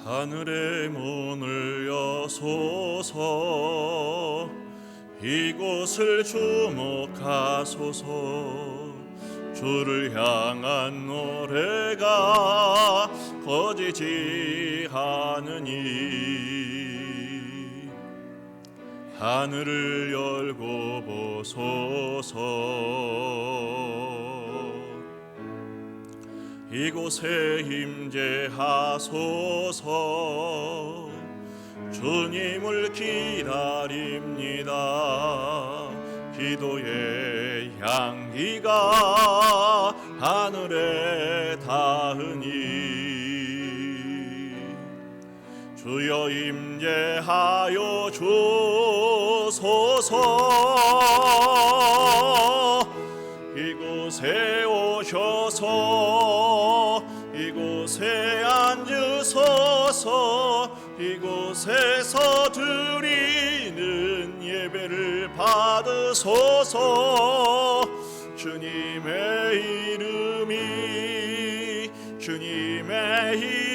하늘의 문을 여소서. 이곳을 주목하소서. 주를 향한 노래가 커지지 않으니 하늘을 열고 보소서. 이곳에 임재하소서. 주님을 기다립니다. 기도의 향기가 하늘에 닿으니 주여 임재하여 주소서. 이곳에 오셔서 이곳에 앉으소서. 이곳에서 드리는 예배를 받으소서. 주님의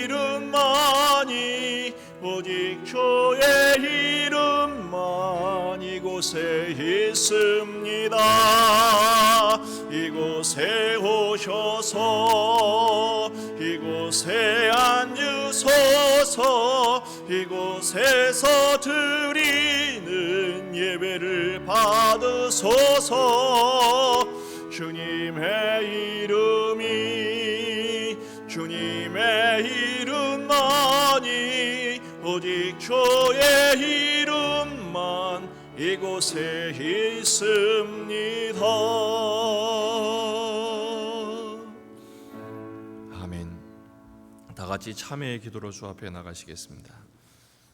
이름만이 오직 주의 이름만 이곳에 있습니다. 이곳에 오셔서 이곳에 앉으소서. 이곳에서 드리는 예배를 받으소서. 주님의 이름만이 오직 주의 이름만 이곳에 있습니다. 아멘. 다 같이 참회의 기도로 주 앞에 나가시겠습니다.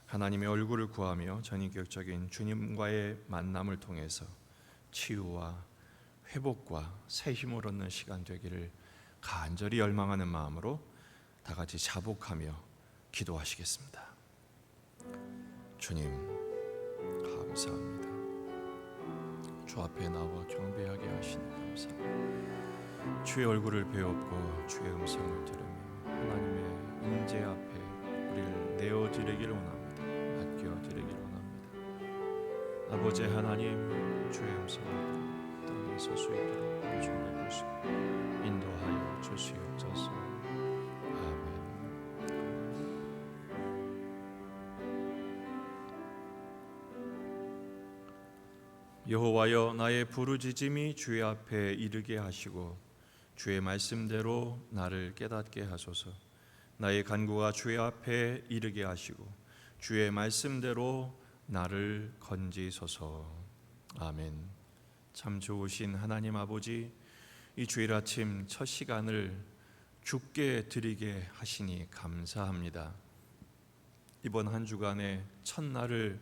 하나님의 얼굴을 구하며 전인격적인 주님과의 만남을 통해서 치유와 회복과 새 힘을 얻는 시간 되기를 간절히 열망하는 마음으로 다 같이 자복하며 기도하시겠습니다. 주님 감사합니다. 주 앞에 나와 경배하게 하시니 감사합니다. 주의 얼굴을 배웠고 주의 음성을 들으며 하나님의 임재 앞에 우리를 내어드리기를 원합니다. 맡겨드리기를 원합니다. 아버지 하나님, 주의 음성을 땅에 설 수 있도록 은총해 주시고 인도하여 주시옵소서. 아멘. 여호와여, 나의 부르짖음이 주의 앞에 이르게 하시고 주의 말씀대로 나를 깨닫게 하소서. 나의 간구가 주의 앞에 이르게 하시고 주의 말씀대로 나를 건지소서. 아멘. 참 좋으신 하나님 아버지, 이 주일 아침 첫 시간을 주께 드리게 하시니 감사합니다. 이번 한 주간의 첫날을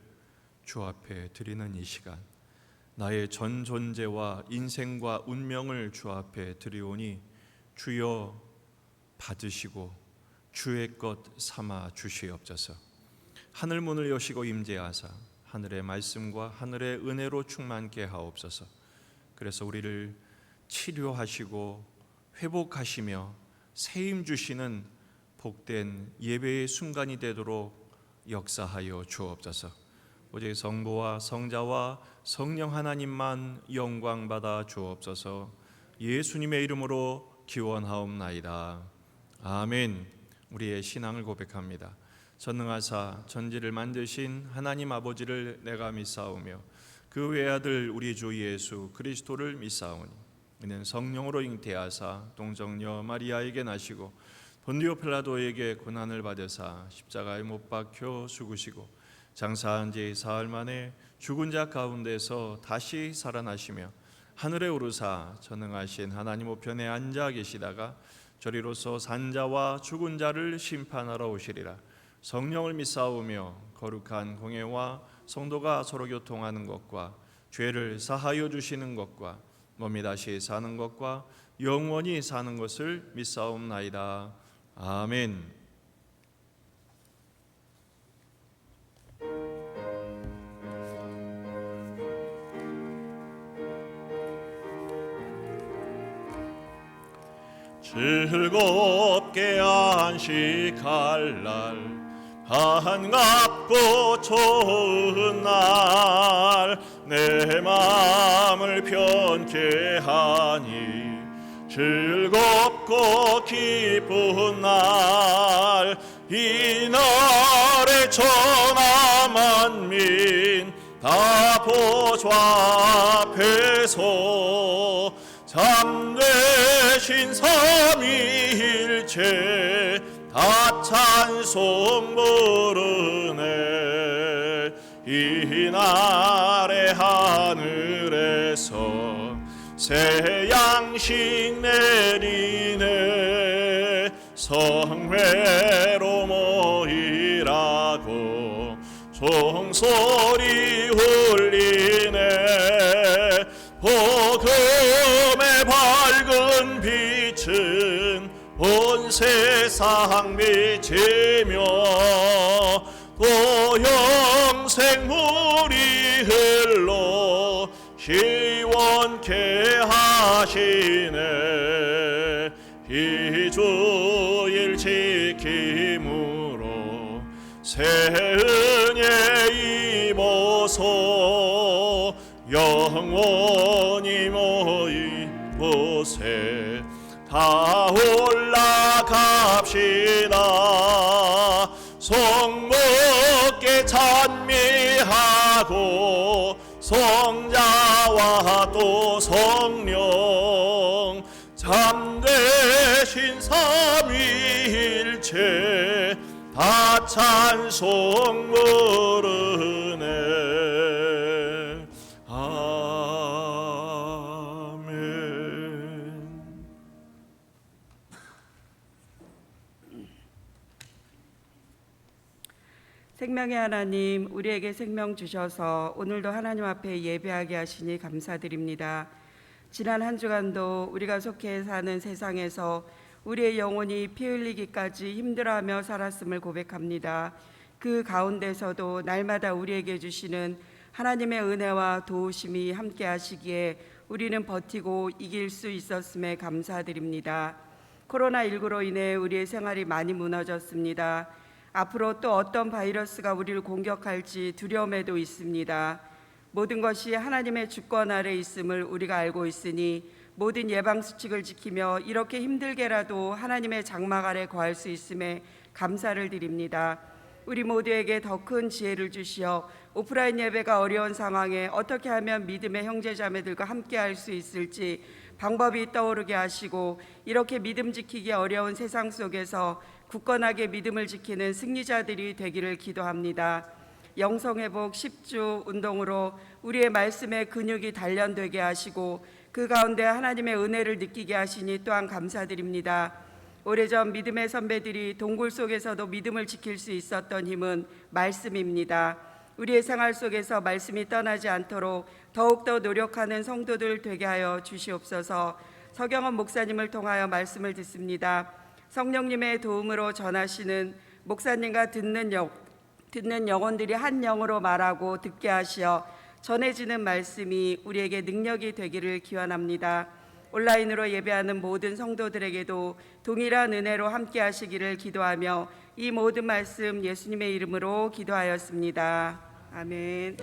주 앞에 드리는 이 시간, 나의 전 존재와 인생과 운명을 주 앞에 드리오니 주여 받으시고 주의 것 삼아 주시옵소서. 하늘 문을 여시고 임재하사 하늘의 말씀과 하늘의 은혜로 충만케 하옵소서. 그래서 우리를 치료하시고 회복하시며 새힘 주시는 복된 예배의 순간이 되도록 역사하여 주옵소서. 오직 성부와 성자와 성령 하나님만 영광받아 주옵소서. 예수님의 이름으로 기원하옵나이다. 아멘. 우리의 신앙을 고백합니다. 전능하사 천지를 만드신 하나님 아버지를 내가 믿사오며 그 외아들 우리 주 예수 그리스도를 믿사오니 이는 성령으로 잉태하사 동정녀 마리아에게 나시고 본디오 필라도에게 고난을 받으사 십자가에 못 박혀 죽으시고 장사한 지 사흘 만에 죽은 자 가운데서 다시 살아나시며 하늘에 오르사 전능하신 하나님 우편에 앉아 계시다가 저리로서 산 자와 죽은 자를 심판하러 오시리라. 성령을 믿사오며 거룩한 공예와 성도가 서로 교통하는 것과 죄를 사하여 주시는 것과 몸이 다시 사는 것과 영원히 사는 것을 믿사옵나이다. 아멘. 즐겁게 안식할 날 반갑고 좋은 날 내 마음을 편케 하니 즐겁고 기쁜 날 이날에 전하 만민 다 보좌 앞에서 참되신 삼위일체 다 찬송 부르네. 이날에 하늘에서 새 양식 내리네. 성회로 모이라고 종소리 울리네. 복음의 밝은 빛은 온 세상 비치며 또 영생물이 흘러 시원케 하시네. 이 주일 지킴으로 새 은혜 입어서 영원히 모인 곳에 다 올라갑시다. 성모께 찬미하고 성자와 또 성령 참되신 삼위일체 다 찬송 부르네. 아멘. 생명의 하나님, 우리에게 생명 주셔서 오늘도 하나님 앞에 예배하게 하시니 감사드립니다. 지난 한 주간도 우리가 속해 사는 세상에서 우리의 영혼이 피 흘리기까지 힘들어하며 살았음을 고백합니다. 그 가운데서도 날마다 우리에게 주시는 하나님의 은혜와 도우심이 함께 하시기에 우리는 버티고 이길 수 있었음에 감사드립니다. 코로나19로 인해 우리의 생활이 많이 무너졌습니다. 앞으로 또 어떤 바이러스가 우리를 공격할지 두려움에도 있습니다. 모든 것이 하나님의 주권 아래 있음을 우리가 알고 있으니 모든 예방수칙을 지키며 이렇게 힘들게라도 하나님의 장막 아래 거할 수 있음에 감사를 드립니다. 우리 모두에게 더 큰 지혜를 주시어 오프라인 예배가 어려운 상황에 어떻게 하면 믿음의 형제자매들과 함께 할 수 있을지 방법이 떠오르게 하시고 이렇게 믿음 지키기 어려운 세상 속에서 굳건하게 믿음을 지키는 승리자들이 되기를 기도합니다. 영성회복 10주 운동으로 우리의 말씀에 근육이 단련되게 하시고 그 가운데 하나님의 은혜를 느끼게 하시니 또한 감사드립니다. 오래전 믿음의 선배들이 동굴 속에서도 믿음을 지킬 수 있었던 힘은 말씀입니다. 우리의 생활 속에서 말씀이 떠나지 않도록 더욱더 노력하는 성도들 되게 하여 주시옵소서. 서경원 목사님을 통하여 말씀을 듣습니다. 성령님의 도움으로 전하시는 목사님과 듣는 영혼들이 한 영으로 말하고 듣게 하시어 전해지는 말씀이 우리에게 능력이 되기를 기원합니다. 온라인으로 예배하는 모든 성도들에게도 동일한 은혜로 함께 하시기를 기도하며 이 모든 말씀 예수님의 이름으로 기도하였습니다. 아멘.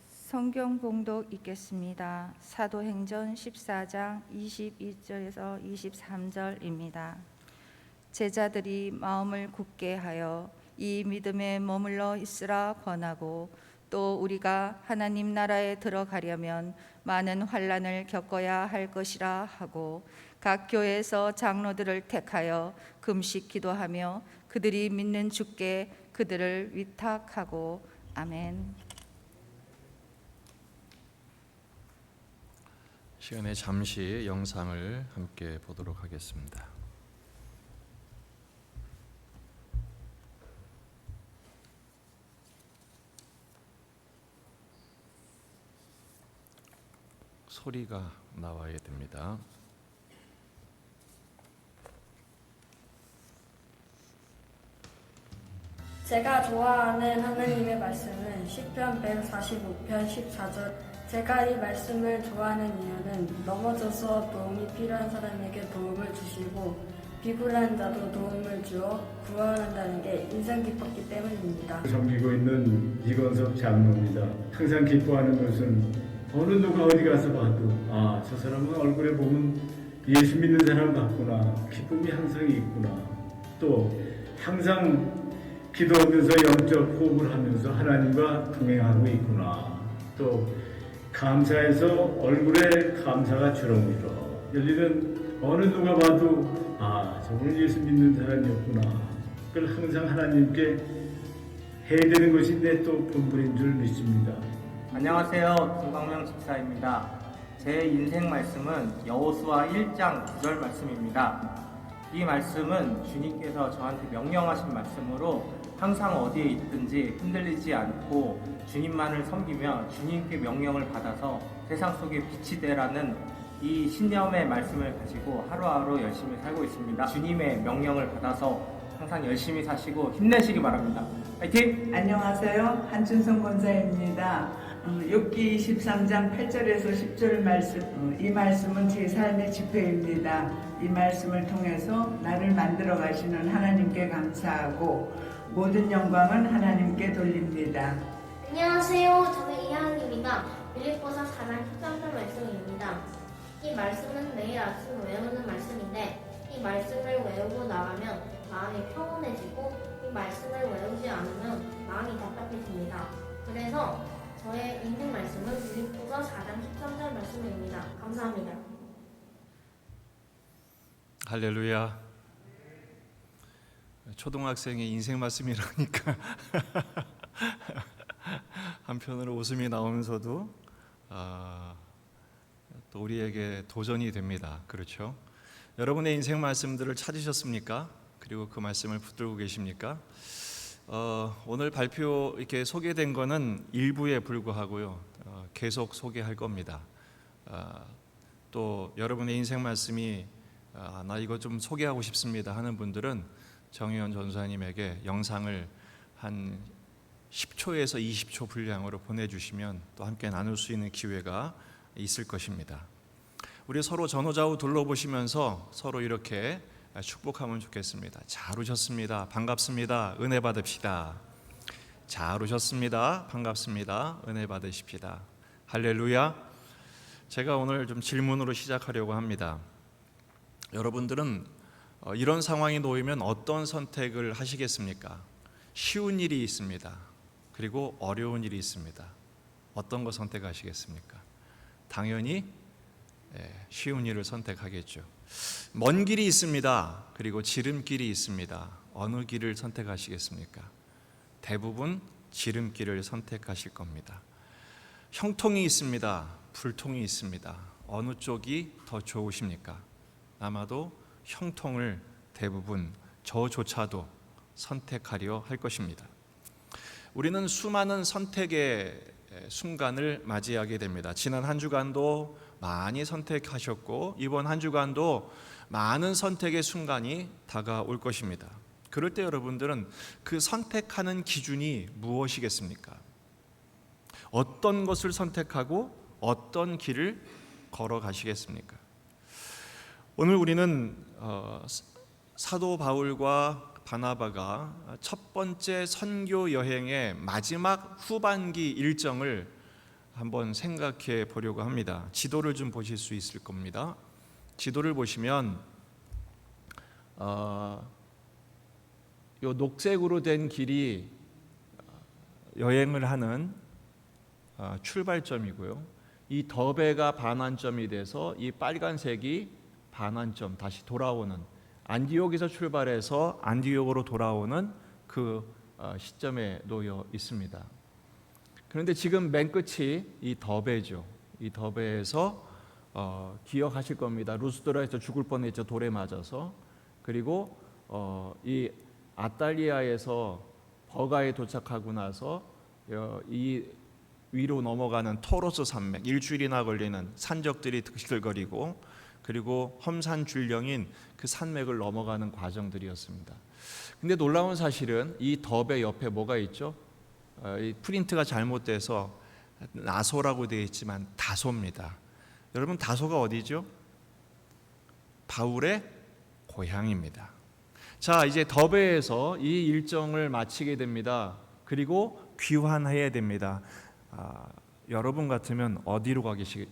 성경 봉독 읽겠습니다. 사도행전 14장 22절에서 23절입니다. 제자들이 마음을 굳게 하여 이 믿음에 머물러 있으라 권하고 또 우리가 하나님 나라에 들어가려면 많은 환난을 겪어야 할 것이라 하고 각 교회에서 장로들을 택하여 금식 기도하며 그들이 믿는 주께 그들을 위탁하고 아멘. 시간에 잠시 영상을 함께 보도록 하겠습니다. 소리가 나와야 됩니다. 제가 좋아하는 하나님의 말씀은 시편 145편 14절. 제가 이 말씀을 좋아하는 이유는 넘어져서 도움이 필요한 사람에게 도움을 주시고 비굴한 자도 도움을 주어 구원한다는 게 인상 깊었기 때문입니다. 섬기고 있는 이건섭 장로입니다. 항상 기뻐하는 것은 어느 누가 어디 가서 봐도 저 사람은 얼굴에 보면 예수 믿는 사람 같구나. 기쁨이 항상 있구나. 또 항상 기도하면서 영적 호흡을 하면서 하나님과 동행하고 있구나. 또 감사해서 얼굴에 감사가 주렁이러 열리는 어느 누가 봐도 저분은 예수 믿는 사람이었구나. 그걸 항상 하나님께 해야 되는 것이 내 또 본분인 줄 믿습니다. 안녕하세요. 김광명 집사입니다. 제 인생 말씀은 여호수아 1장 9절 말씀입니다. 이 말씀은 주님께서 저한테 명령하신 말씀으로 항상 어디에 있든지 흔들리지 않고 주님만을 섬기며 주님께 명령을 받아서 세상 속에 빛이 되라는 이 신념의 말씀을 가지고 하루하루 열심히 살고 있습니다. 주님의 명령을 받아서 항상 열심히 사시고 힘내시기 바랍니다. 화이팅! 안녕하세요. 한춘성 권사입니다. 욥기 23장 8절에서 10절 말씀, 이 말씀은 제 삶의 지표입니다. 이 말씀을 통해서 나를 만들어 가시는 하나님께 감사하고 모든 영광은 하나님께 돌립니다. 안녕하세요. 저는 이하은입니다. 빌립보서 4장 13절 말씀입니다. 이 말씀은 매일 아침 외우는 말씀인데 이 말씀을 외우고 나가면 마음이 평온해지고 이 말씀을 외우지 않으면 마음이 답답해집니다. 그래서 저의 인생 말씀은 빌립보서 4장 13절 말씀입니다. 감사합니다. 할렐루야. 초등학생의 인생 말씀이라니까 한편으로 웃음이 나오면서도 또 우리에게 도전이 됩니다. 그렇죠? 여러분의 인생 말씀들을 찾으셨습니까? 그리고 그 말씀을 붙들고 계십니까? 오늘 발표 이렇게 소개된 거는 일부에 불과하고요. 계속 소개할 겁니다. 또 여러분의 인생 말씀이 나 이거 좀 소개하고 싶습니다 하는 분들은 정의원 전사님에게 영상을 한 10초에서 20초 분량으로 보내주시면 또 함께 나눌 수 있는 기회가 있을 것입니다. 우리 서로 전후좌우 둘러보시면서 서로 이렇게 축복하면 좋겠습니다. 잘 오셨습니다. 반갑습니다. 은혜 받읍시다. 잘 오셨습니다. 반갑습니다. 은혜 받으십시다. 할렐루야. 제가 오늘 좀 질문으로 시작하려고 합니다. 여러분들은 이런 상황이 놓이면 어떤 선택을 하시겠습니까? 쉬운 일이 있습니다. 그리고 어려운 일이 있습니다. 어떤 거 선택하시겠습니까? 당연히 쉬운 일을 선택하겠죠. 먼 길이 있습니다. 그리고 지름길이 있습니다. 어느 길을 선택하시겠습니까? 대부분 지름길을 선택하실 겁니다. 형통이 있습니다. 불통이 있습니다. 어느 쪽이 더 좋으십니까? 아마도 형통을 대부분 저조차도 선택하려 할 것입니다. 우리는 수많은 선택의 순간을 맞이하게 됩니다. 지난 한 주간도 많이 선택하셨고 이번 한 주간도 많은 선택의 순간이 다가올 것입니다. 그럴 때 여러분들은 그 선택하는 기준이 무엇이겠습니까? 어떤 것을 선택하고 어떤 길을 걸어가시겠습니까? 오늘 우리는 사도 바울과 바나바가 첫 번째 선교 여행의 마지막 후반기 일정을 한번 생각해 보려고 합니다. 지도를 좀 보실 수 있을 겁니다. 지도를 보시면 요 녹색으로 된 길이 여행을 하는 출발점이고요. 이 더베가 반환점이 돼서 이 빨간색이 반환점, 다시 돌아오는 안디옥에서 출발해서 안디옥으로 돌아오는 그 시점에 놓여 있습니다. 그런데 지금 맨 끝이 이 더베죠. 이 더베에서 기억하실 겁니다. 루스드라에서 죽을 뻔했죠. 돌에 맞아서. 그리고 이 아탈리아에서 버가에 도착하고 나서 이 위로 넘어가는 토로스 산맥, 일주일이나 걸리는 산적들이 드실거리고 그리고 험산줄령인 그 산맥을 넘어가는 과정들이었습니다. 근데 놀라운 사실은 이 덥의 옆에 뭐가 있죠? 이 프린트가 잘못돼서 나소라고 되어 있지만 다소입니다. 여러분, 다소가 어디죠? 바울의 고향입니다. 자, 이제 더베에서 이 일정을 마치게 됩니다. 그리고 귀환해야 됩니다. 여러분 같으면 어디로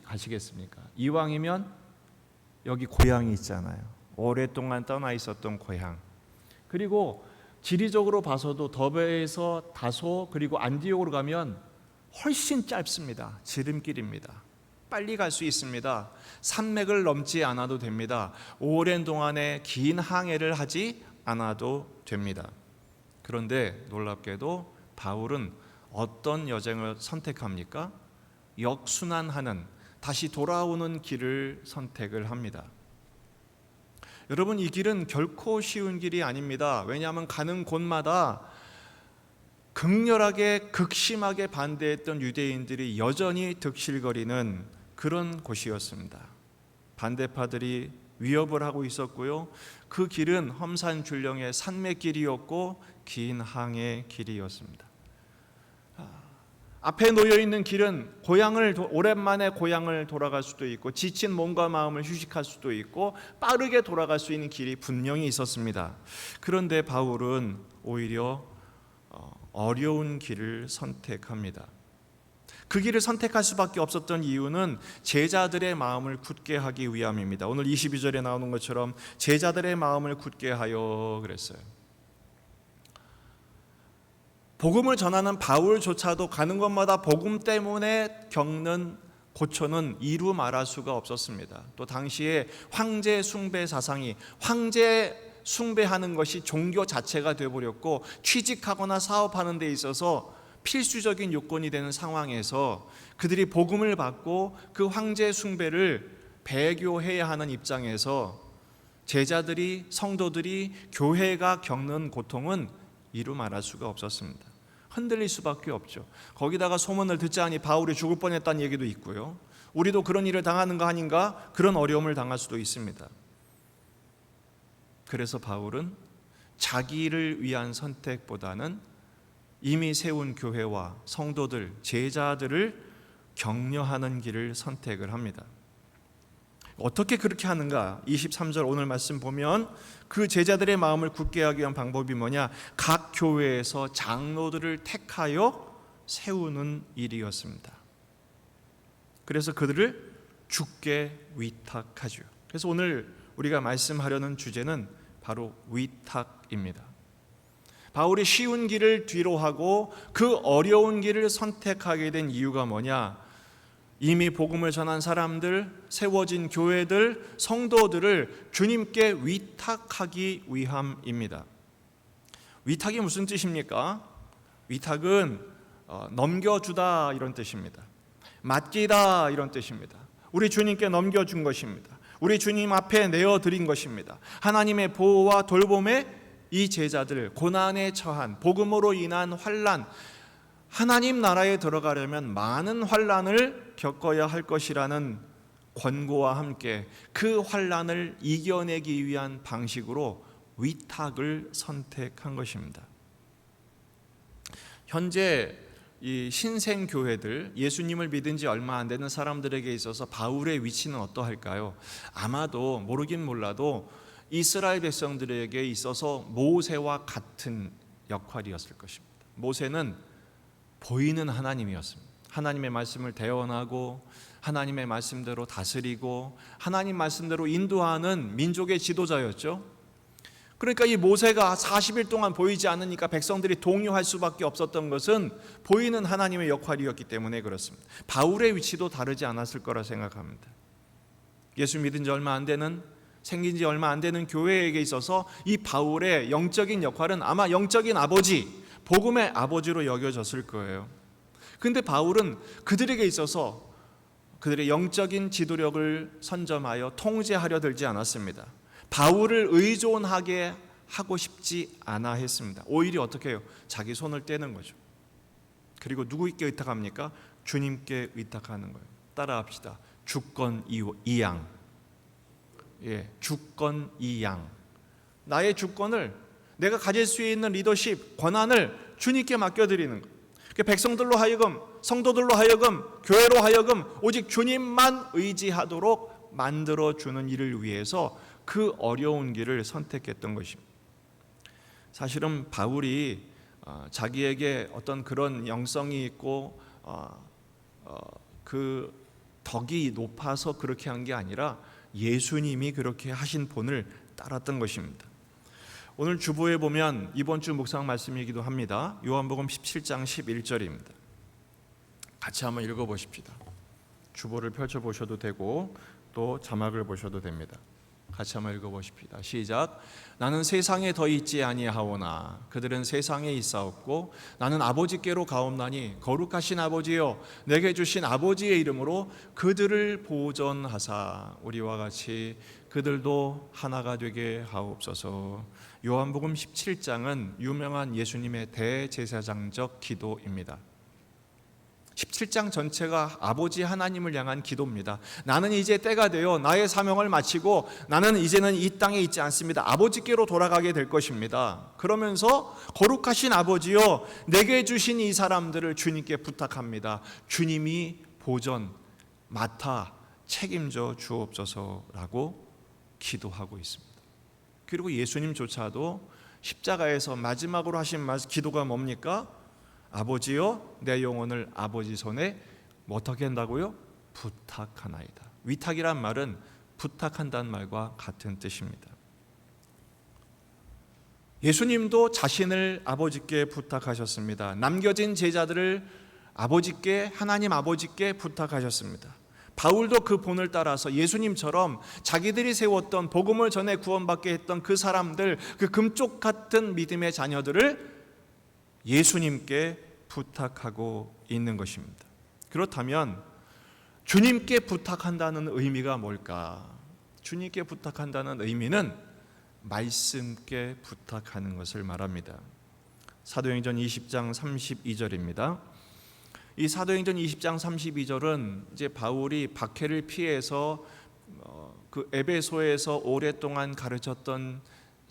가시겠습니까? 이왕이면 여기 고향이 있잖아요. 오랫동안 떠나 있었던 고향. 그리고 지리적으로 봐서도 더베에서 다소 그리고 안디옥으로 가면 훨씬 짧습니다. 지름길입니다. 빨리 갈 수 있습니다. 산맥을 넘지 않아도 됩니다. 오랜 동안의 긴 항해를 하지 않아도 됩니다. 그런데 놀랍게도 바울은 어떤 여정을 선택합니까? 역순환하는, 다시 돌아오는 길을 선택을 합니다. 여러분, 이 길은 결코 쉬운 길이 아닙니다. 왜냐하면 가는 곳마다 극렬하게 극심하게 반대했던 유대인들이 여전히 득실거리는 그런 곳이었습니다. 반대파들이 위협을 하고 있었고요. 그 길은 험산줄령의 산맥길이었고 긴 항해 길이었습니다. 앞에 놓여있는 길은 오랜만에 고향을 돌아갈 수도 있고 지친 몸과 마음을 휴식할 수도 있고 빠르게 돌아갈 수 있는 길이 분명히 있었습니다. 그런데 바울은 오히려 어려운 길을 선택합니다. 그 길을 선택할 수밖에 없었던 이유는 제자들의 마음을 굳게 하기 위함입니다. 오늘 22절에 나오는 것처럼 제자들의 마음을 굳게 하여 그랬어요. 복음을 전하는 바울조차도 가는 곳마다 복음 때문에 겪는 고초는 이루 말할 수가 없었습니다. 또 당시에 황제 숭배 사상이, 황제 숭배하는 것이 종교 자체가 되어버렸고 취직하거나 사업하는 데 있어서 필수적인 요건이 되는 상황에서 그들이 복음을 받고 그 황제 숭배를 배교해야 하는 입장에서 제자들이, 성도들이, 교회가 겪는 고통은 이루 말할 수가 없었습니다. 흔들릴 수밖에 없죠. 거기다가 소문을 듣자니 바울이 죽을 뻔했다는 얘기도 있고요. 우리도 그런 일을 당하는 거 아닌가? 그런 어려움을 당할 수도 있습니다. 그래서 바울은 자기를 위한 선택보다는 이미 세운 교회와 성도들, 제자들을 격려하는 길을 선택을 합니다. 어떻게 그렇게 하는가? 23절 오늘 말씀 보면 그 제자들의 마음을 굳게 하기 위한 방법이 뭐냐? 각 교회에서 장로들을 택하여 세우는 일이었습니다. 그래서 그들을 주께 위탁하죠. 그래서 오늘 우리가 말씀하려는 주제는 바로 위탁입니다. 바울이 쉬운 길을 뒤로 하고 그 어려운 길을 선택하게 된 이유가 뭐냐? 이미 복음을 전한 사람들, 세워진 교회들, 성도들을 주님께 위탁하기 위함입니다. 위탁이 무슨 뜻입니까? 위탁은 넘겨주다 이런 뜻입니다. 맡기다 이런 뜻입니다. 우리 주님께 넘겨준 것입니다. 우리 주님 앞에 내어드린 것입니다. 하나님의 보호와 돌봄에 이 제자들, 고난에 처한 복음으로 인한 환난, 하나님 나라에 들어가려면 많은 환난을 겪어야 할 것이라는 권고와 함께 그 환난을 이겨내기 위한 방식으로 위탁을 선택한 것입니다. 현재 이 신생 교회들, 예수님을 믿은 지 얼마 안 되는 사람들에게 있어서 바울의 위치는 어떠할까요? 아마도 모르긴 몰라도 이스라엘 백성들에게 있어서 모세와 같은 역할이었을 것입니다. 모세는 보이는 하나님이었습니다. 하나님의 말씀을 대언하고 하나님의 말씀대로 다스리고 하나님 말씀대로 인도하는 민족의 지도자였죠. 그러니까 이 모세가 40일 동안 보이지 않으니까 백성들이 동요할 수밖에 없었던 것은 보이는 하나님의 역할이었기 때문에 그렇습니다. 바울의 위치도 다르지 않았을 거라 생각합니다. 예수 믿은 지 얼마 안 되는, 생긴 지 얼마 안 되는 교회에게 있어서 이 바울의 영적인 역할은 아마 영적인 아버지, 복음의 아버지로 여겨졌을 거예요. 근데 바울은 그들에게 있어서 그들의 영적인 지도력을 선점하여 통제하려 들지 않았습니다. 바울을 의존하게 하고 싶지 않아 했습니다. 오히려 어떻게 해요? 자기 손을 떼는 거죠. 그리고 누구에게 의탁합니까? 주님께 의탁하는 거예요. 따라합시다. 주권 이양. 주권 이양. 나의 주권을, 내가 가질 수 있는 리더십, 권한을 주님께 맡겨드리는 것. 백성들로 하여금, 성도들로 하여금, 교회로 하여금 오직 주님만 의지하도록 만들어주는 일을 위해서 그 어려운 길을 선택했던 것입니다. 사실은 바울이 자기에게 어떤 그런 영성이 있고 그 덕이 높아서 그렇게 한 게 아니라 예수님이 그렇게 하신 본을 따랐던 것입니다. 오늘 주보에 보면 이번 주 묵상 말씀이기도 합니다. 요한복음 17장 11절입니다. 같이 한번 읽어보십시다. 주보를 펼쳐보셔도 되고 또 자막을 보셔도 됩니다. 같이 한번 읽어보십시다. 시작. 나는 세상에 더 있지 아니하오나 그들은 세상에 있사옵고 나는 아버지께로 가옵나니 거룩하신 아버지여 내게 주신 아버지의 이름으로 그들을 보존하사 우리와 같이 그들도 하나가 되게 하옵소서. 요한복음 17장은 유명한 예수님의 대제사장적 기도입니다. 17장 전체가 아버지 하나님을 향한 기도입니다. 나는 이제 때가 되어 나의 사명을 마치고 나는 이제는 이 땅에 있지 않습니다. 아버지께로 돌아가게 될 것입니다. 그러면서 거룩하신 아버지여 내게 주신 이 사람들을 주님께 부탁합니다. 주님이 보전, 맡아 책임져 주옵소서라고 기도하고 있습니다. 그리고 예수님조차도 십자가에서 마지막으로 하신 기도가 뭡니까? 아버지여 내 영혼을 아버지 손에 어떻게 한다고요? 부탁하나이다. 위탁이란 말은 부탁한다는 말과 같은 뜻입니다. 예수님도 자신을 아버지께 부탁하셨습니다. 남겨진 제자들을 아버지께, 하나님 아버지께 부탁하셨습니다. 바울도 그 본을 따라서 예수님처럼 자기들이 세웠던 복음을 전해 구원받게 했던 그 사람들, 그 금쪽 같은 믿음의 자녀들을 예수님께 부탁하고 있는 것입니다. 그렇다면 주님께 부탁한다는 의미가 뭘까? 주님께 부탁한다는 의미는 말씀께 부탁하는 것을 말합니다. 사도행전 20장 32절입니다. 이 사도행전 20장 32절은 이제 바울이 박해를 피해서 그 에베소에서 오랫동안 가르쳤던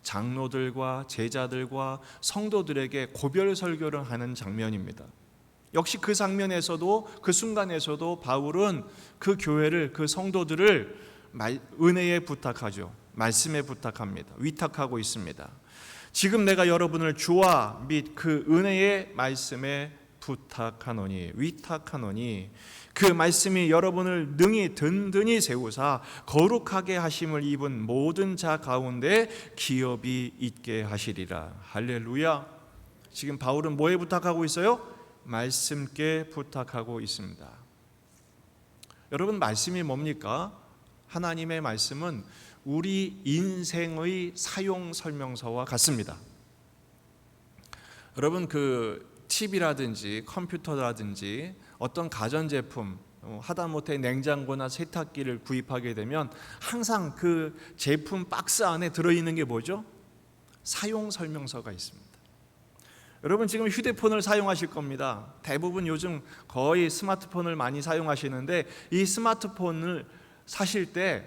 장로들과 제자들과 성도들에게 고별 설교를 하는 장면입니다. 역시 그 장면에서도, 그 순간에서도 바울은 그 교회를, 그 성도들을 은혜에 부탁하죠. 말씀에 부탁합니다. 위탁하고 있습니다. 지금 내가 여러분을 주와 및 그 은혜의 말씀에 부탁하노니, 위탁하노니 그 말씀이 여러분을 능히 든든히 세우사 거룩하게 하심을 입은 모든 자 가운데 기업이 있게 하시리라. 할렐루야. 지금 바울은 뭐에 부탁하고 있어요? 말씀께 부탁하고 있습니다. 여러분, 말씀이 뭡니까? 하나님의 말씀은 우리 인생의 사용 설명서와 같습니다. 여러분, 그 TV라든지 컴퓨터라든지 어떤 가전제품, 하다못해 냉장고나 세탁기를 구입하게 되면 항상 그 제품 박스 안에 들어있는 게 뭐죠? 사용 설명서가 있습니다. 여러분, 지금 휴대폰을 사용하실 겁니다. 대부분 요즘 거의 스마트폰을 많이 사용하시는데 이 스마트폰을 사실 때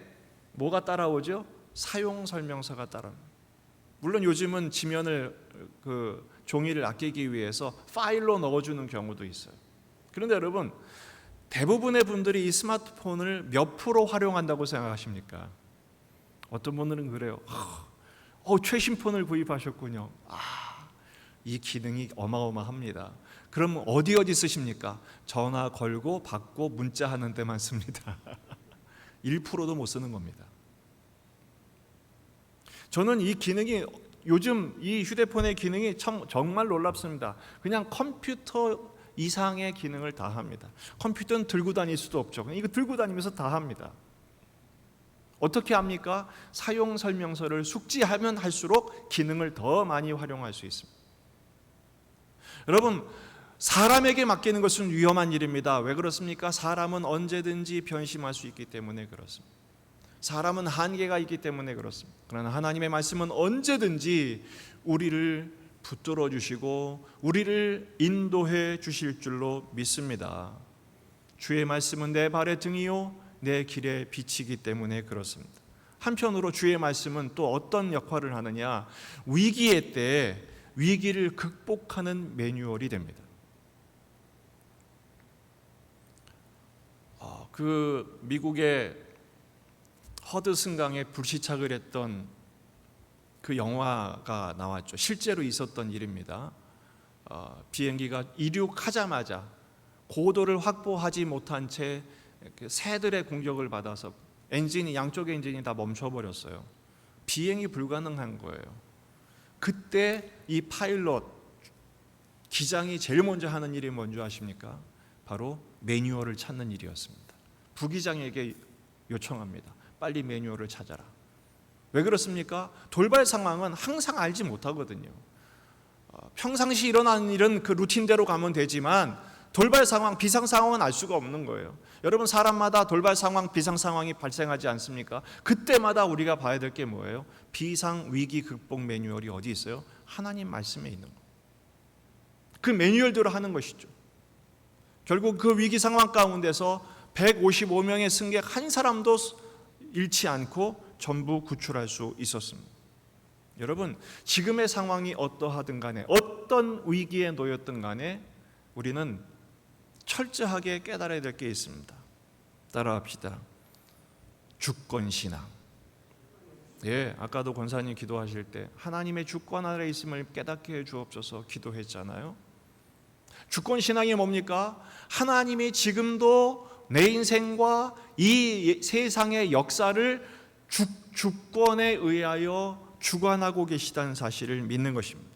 뭐가 따라오죠? 사용 설명서가 따라옵니다. 물론 요즘은 지면을 종이를 아끼기 위해서 파일로 넣어주는 경우도 있어요. 그런데 여러분, 대부분의 분들이 이 스마트폰을 몇 프로 활용한다고 생각하십니까? 어떤 분들은 그래요. 최신 폰을 구입하셨군요. 이 기능이 어마어마합니다. 그럼 어디 쓰십니까? 전화 걸고 받고 문자하는 데만 씁니다. 1%도 못 쓰는 겁니다. 저는 이 기능이, 요즘 이 휴대폰의 기능이 정말 놀랍습니다. 그냥 컴퓨터 이상의 기능을 다 합니다. 컴퓨터는 들고 다닐 수도 없죠. 이거 들고 다니면서 다 합니다. 어떻게 합니까? 사용 설명서를 숙지하면 할수록 기능을 더 많이 활용할 수 있습니다. 여러분, 사람에게 맡기는 것은 위험한 일입니다. 왜 그렇습니까? 사람은 언제든지 변심할 수 있기 때문에 그렇습니다. 사람은 한계가 있기 때문에 그렇습니다. 그러나 하나님의 말씀은 언제든지 우리를 붙들어 주시고 우리를 인도해 주실 줄로 믿습니다. 주의 말씀은 내 발의 등이요 내 길의 빛이기 때문에 그렇습니다. 한편으로 주의 말씀은 또 어떤 역할을 하느냐? 위기의 때 위기를 극복하는 매뉴얼이 됩니다. 그 미국의 허드슨 강에 불시착을 했던 그 영화가 나왔죠. 실제로 있었던 일입니다. 비행기가 이륙하자마자 고도를 확보하지 못한 채 새들의 공격을 받아서 양쪽의 엔진이 다 멈춰버렸어요. 비행이 불가능한 거예요. 그때 이 파일럿 기장이 제일 먼저 하는 일이 뭔지 아십니까? 바로 매뉴얼을 찾는 일이었습니다. 부기장에게 요청합니다. 빨리 매뉴얼을 찾아라. 왜 그렇습니까? 돌발 상황은 항상 알지 못하거든요. 평상시 일어나는 일은 그 루틴대로 가면 되지만 돌발 상황, 비상 상황은 알 수가 없는 거예요. 여러분, 사람마다 돌발 상황, 비상 상황이 발생하지 않습니까? 그때마다 우리가 봐야 될 게 뭐예요? 비상 위기 극복 매뉴얼이 어디 있어요? 하나님 말씀에 있는 거예요. 그 매뉴얼대로 하는 것이죠. 결국 그 위기 상황 가운데서 155명의 승객 한 사람도 잃지 않고 전부 구출할 수 있었습니다. 여러분, 지금의 상황이 어떠하든 간에 어떤 위기에 놓였든 간에 우리는 철저하게 깨달아야 될 게 있습니다. 따라합시다. 주권신앙. 아까도 권사님 기도하실 때 하나님의 주권 아래 있음을 깨닫게 해 주옵소서 기도했잖아요. 주권신앙이 뭡니까? 하나님이 지금도 내 인생과 이 세상의 역사를 주권에 의하여 주관하고 계시다는 사실을 믿는 것입니다.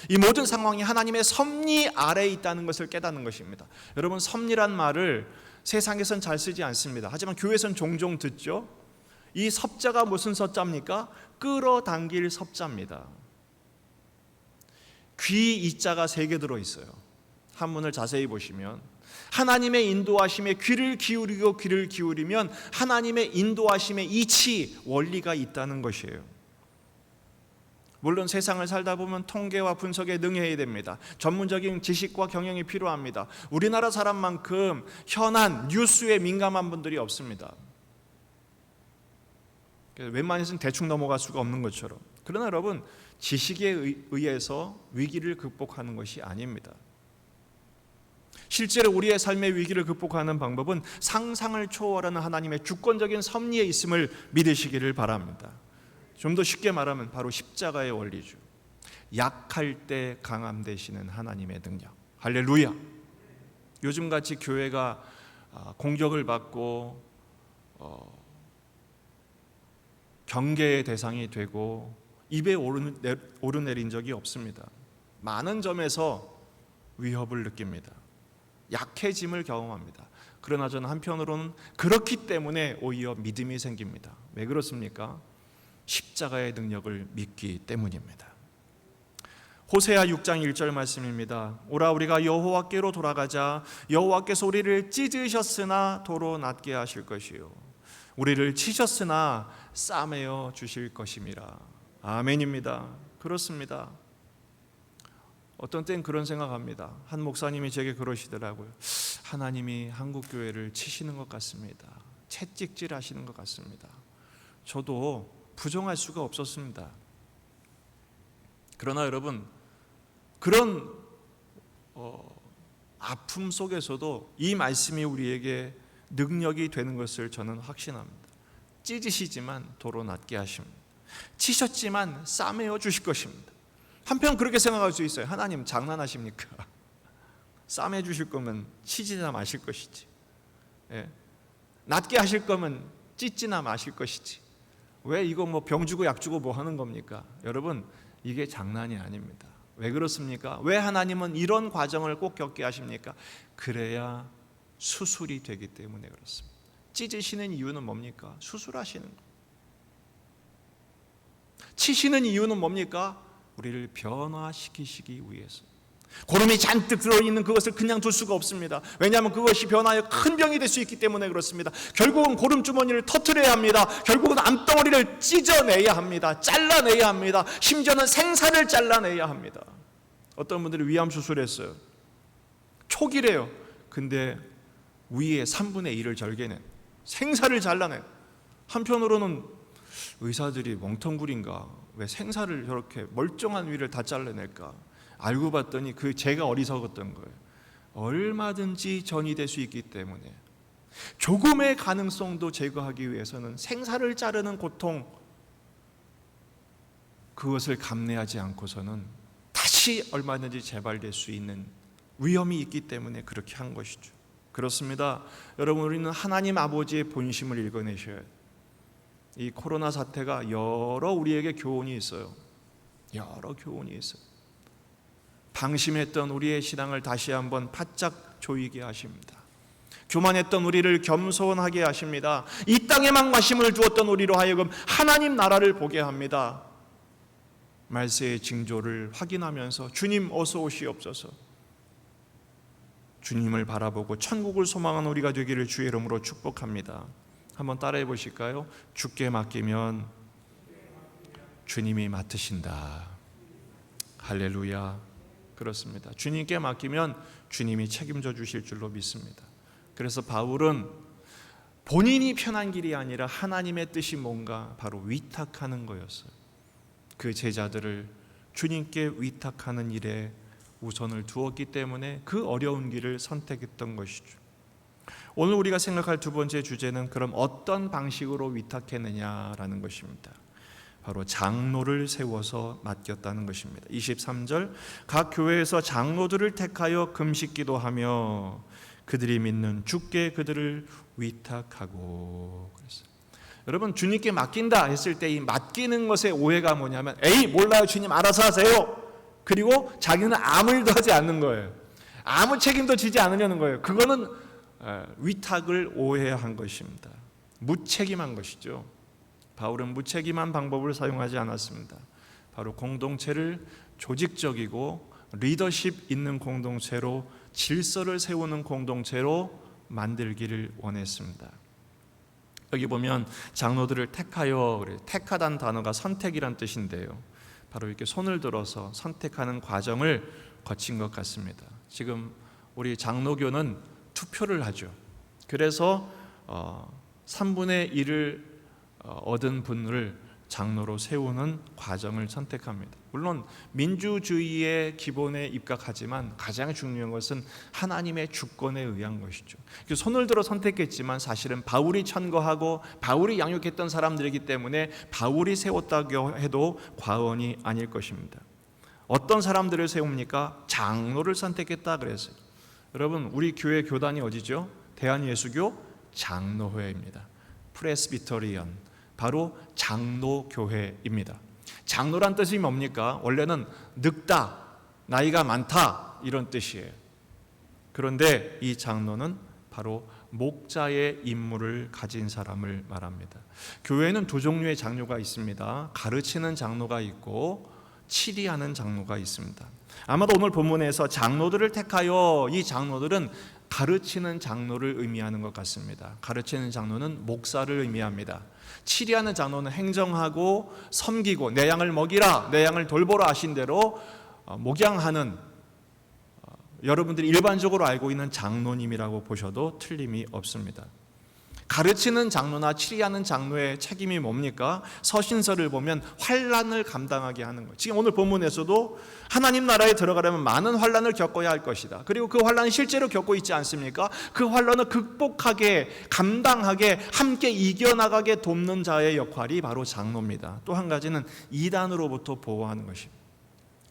이 모든 상황이 하나님의 섭리 아래에 있다는 것을 깨닫는 것입니다. 여러분, 섭리란 말을 세상에선 잘 쓰지 않습니다. 하지만 교회에선 종종 듣죠. 이 섭자가 무슨 섭자입니까? 끌어당길 섭자입니다. 귀 이자가 3개 들어있어요. 한문을 자세히 보시면 하나님의 인도하심에 귀를 기울이면 하나님의 인도하심의 이치, 원리가 있다는 것이에요. 물론 세상을 살다 보면 통계와 분석에 능해야 됩니다. 전문적인 지식과 경영이 필요합니다. 우리나라 사람만큼 현안, 뉴스에 민감한 분들이 없습니다. 웬만해서는 대충 넘어갈 수가 없는 것처럼. 그러나 여러분, 지식에 의해서 위기를 극복하는 것이 아닙니다. 실제로 우리의 삶의 위기를 극복하는 방법은 상상을 초월하는 하나님의 주권적인 섭리에 있음을 믿으시기를 바랍니다. 좀 더 쉽게 말하면 바로 십자가의 원리죠. 약할 때 강함 되시는 하나님의 능력. 할렐루야. 요즘같이 교회가 공격을 받고 경계의 대상이 되고 입에 오르내린 적이 없습니다. 많은 점에서 위협을 느낍니다. 약해짐을 경험합니다. 그러나 저는 한편으로는 그렇기 때문에 오히려 믿음이 생깁니다. 왜 그렇습니까? 십자가의 능력을 믿기 때문입니다. 호세아 6장 1절 말씀입니다. 오라 우리가 여호와께로 돌아가자. 여호와께서 우리를 찢으셨으나 도로 낫게 하실 것이요 우리를 치셨으나 싸매어 주실 것임이라. 아멘입니다. 그렇습니다. 어떤 땐 그런 생각합니다. 한 목사님이 제게 그러시더라고요. 하나님이 한국교회를 치시는 것 같습니다. 채찍질 하시는 것 같습니다. 저도 부정할 수가 없었습니다. 그러나 여러분, 그런 아픔 속에서도 이 말씀이 우리에게 능력이 되는 것을 저는 확신합니다. 찢으시지만 도로 낫게 하십니다. 치셨지만 싸매어 주실 것입니다. 한편 그렇게 생각할 수 있어요. 하나님 장난하십니까? 싸매 주실 거면 치지나 마실 것이지. 낫게 하실 거면 찢지나 마실 것이지. 왜 이거 뭐 병 주고 약 주고 뭐 하는 겁니까? 여러분, 이게 장난이 아닙니다. 왜 그렇습니까? 왜 하나님은 이런 과정을 꼭 겪게 하십니까? 그래야 수술이 되기 때문에 그렇습니다. 찢으시는 이유는 뭡니까? 수술하시는 거. 치시는 이유는 뭡니까? 우리를 변화시키시기 위해서. 고름이 잔뜩 들어있는 그것을 그냥 둘 수가 없습니다. 왜냐하면 그것이 변화하여 큰 병이 될 수 있기 때문에 그렇습니다. 결국은 고름 주머니를 터뜨려야 합니다. 결국은 암덩어리를 찢어내야 합니다. 잘라내야 합니다. 심지어는 생사를 잘라내야 합니다. 어떤 분들이 위암 수술했어요. 초기래요. 근데 위에 3분의 1을 절개낸, 생사를 잘라낸. 한편으로는 의사들이 멍텅구리인가? 왜 생사를 저렇게 멀쩡한 위를 다 잘라낼까? 알고 봤더니 그 제가 어리석었던 거예요. 얼마든지 전이될 수 있기 때문에 조금의 가능성도 제거하기 위해서는 생사를 자르는 고통, 그것을 감내하지 않고서는 다시 얼마든지 재발될 수 있는 위험이 있기 때문에 그렇게 한 것이죠. 그렇습니다. 여러분, 우리는 하나님 아버지의 본심을 읽어내셔야 해요. 이 코로나 사태가 여러 우리에게 교훈이 있어요. 여러 교훈이 있어요. 방심했던 우리의 신앙을 다시 한번 바짝 조이게 하십니다. 교만했던 우리를 겸손하게 하십니다. 이 땅에만 관심을 두었던 우리로 하여금 하나님 나라를 보게 합니다. 말세의 징조를 확인하면서 주님 어서 오시옵소서, 주님을 바라보고 천국을 소망하는 우리가 되기를 주의 이름으로 축복합니다. 한번 따라해 보실까요? 주께 맡기면 주님이 맡으신다. 할렐루야. 그렇습니다. 주님께 맡기면 주님이 책임져 주실 줄로 믿습니다. 그래서 바울은 본인이 편한 길이 아니라 하나님의 뜻이 뭔가 바로 위탁하는 거였어요. 그 제자들을 주님께 위탁하는 일에 우선을 두었기 때문에 그 어려운 길을 선택했던 것이죠. 오늘 우리가 생각할 두 번째 주제는 그럼 어떤 방식으로 위탁했느냐라는 것입니다. 바로 장로를 세워서 맡겼다는 것입니다. 23절, 각 교회에서 장로들을 택하여 금식 기도하며 그들이 믿는 주께 그들을 위탁하고. 그랬어요. 여러분, 주님께 맡긴다 했을 때 이 맡기는 것의 오해가 뭐냐면, 에이 몰라요, 주님 알아서 하세요. 그리고 자기는 아무 일도 하지 않는 거예요. 아무 책임도 지지 않으려는 거예요. 그거는 위탁을 오해한 것입니다. 무책임한 것이죠. 바울은 무책임한 방법을 사용하지 않았습니다. 바로 공동체를 조직적이고 리더십 있는 공동체로, 질서를 세우는 공동체로 만들기를 원했습니다. 여기 보면 장로들을 택하여, 택하다는 단어가 선택이란 뜻인데요, 바로 이렇게 손을 들어서 선택하는 과정을 거친 것 같습니다. 지금 우리 장로교는 투표를 하죠. 그래서 3분의 1을 얻은 분을 장로로 세우는 과정을 선택합니다. 물론 민주주의의 기본에 입각하지만 가장 중요한 것은 하나님의 주권에 의한 것이죠. 손을 들어 선택했지만 사실은 바울이 천거하고 바울이 양육했던 사람들이기 때문에 바울이 세웠다고 해도 과언이 아닐 것입니다. 어떤 사람들을 세웁니까? 장로를 선택했다 그랬어요. 여러분, 우리 교회 교단이 어디죠? 대한예수교 장로회입니다. 프레스비터리언, 바로 장로교회입니다. 장로란 뜻이 뭡니까? 원래는 늙다, 나이가 많다 이런 뜻이에요. 그런데 이 장로는 바로 목자의 임무를 가진 사람을 말합니다. 교회에는 두 종류의 장로가 있습니다. 가르치는 장로가 있고 치리하는 장로가 있습니다. 아마도 오늘 본문에서 장로들을 택하여, 이 장로들은 가르치는 장로를 의미하는 것 같습니다. 가르치는 장로는 목사를 의미합니다. 치리하는 장로는 행정하고 섬기고 내 양을 먹이라, 내 양을 돌보라 하신 대로 목양하는, 여러분들이 일반적으로 알고 있는 장로님이라고 보셔도 틀림이 없습니다. 가르치는 장로나 치리하는 장로의 책임이 뭡니까? 서신서를 보면 환난을 감당하게 하는 거예요. 지금 오늘 본문에서도 하나님 나라에 들어가려면 많은 환난을 겪어야 할 것이다. 그리고 그 환난이 실제로 겪고 있지 않습니까? 그 환난을 극복하게, 감당하게, 함께 이겨나가게 돕는 자의 역할이 바로 장로입니다. 또 한 가지는 이단으로부터 보호하는 것입니다.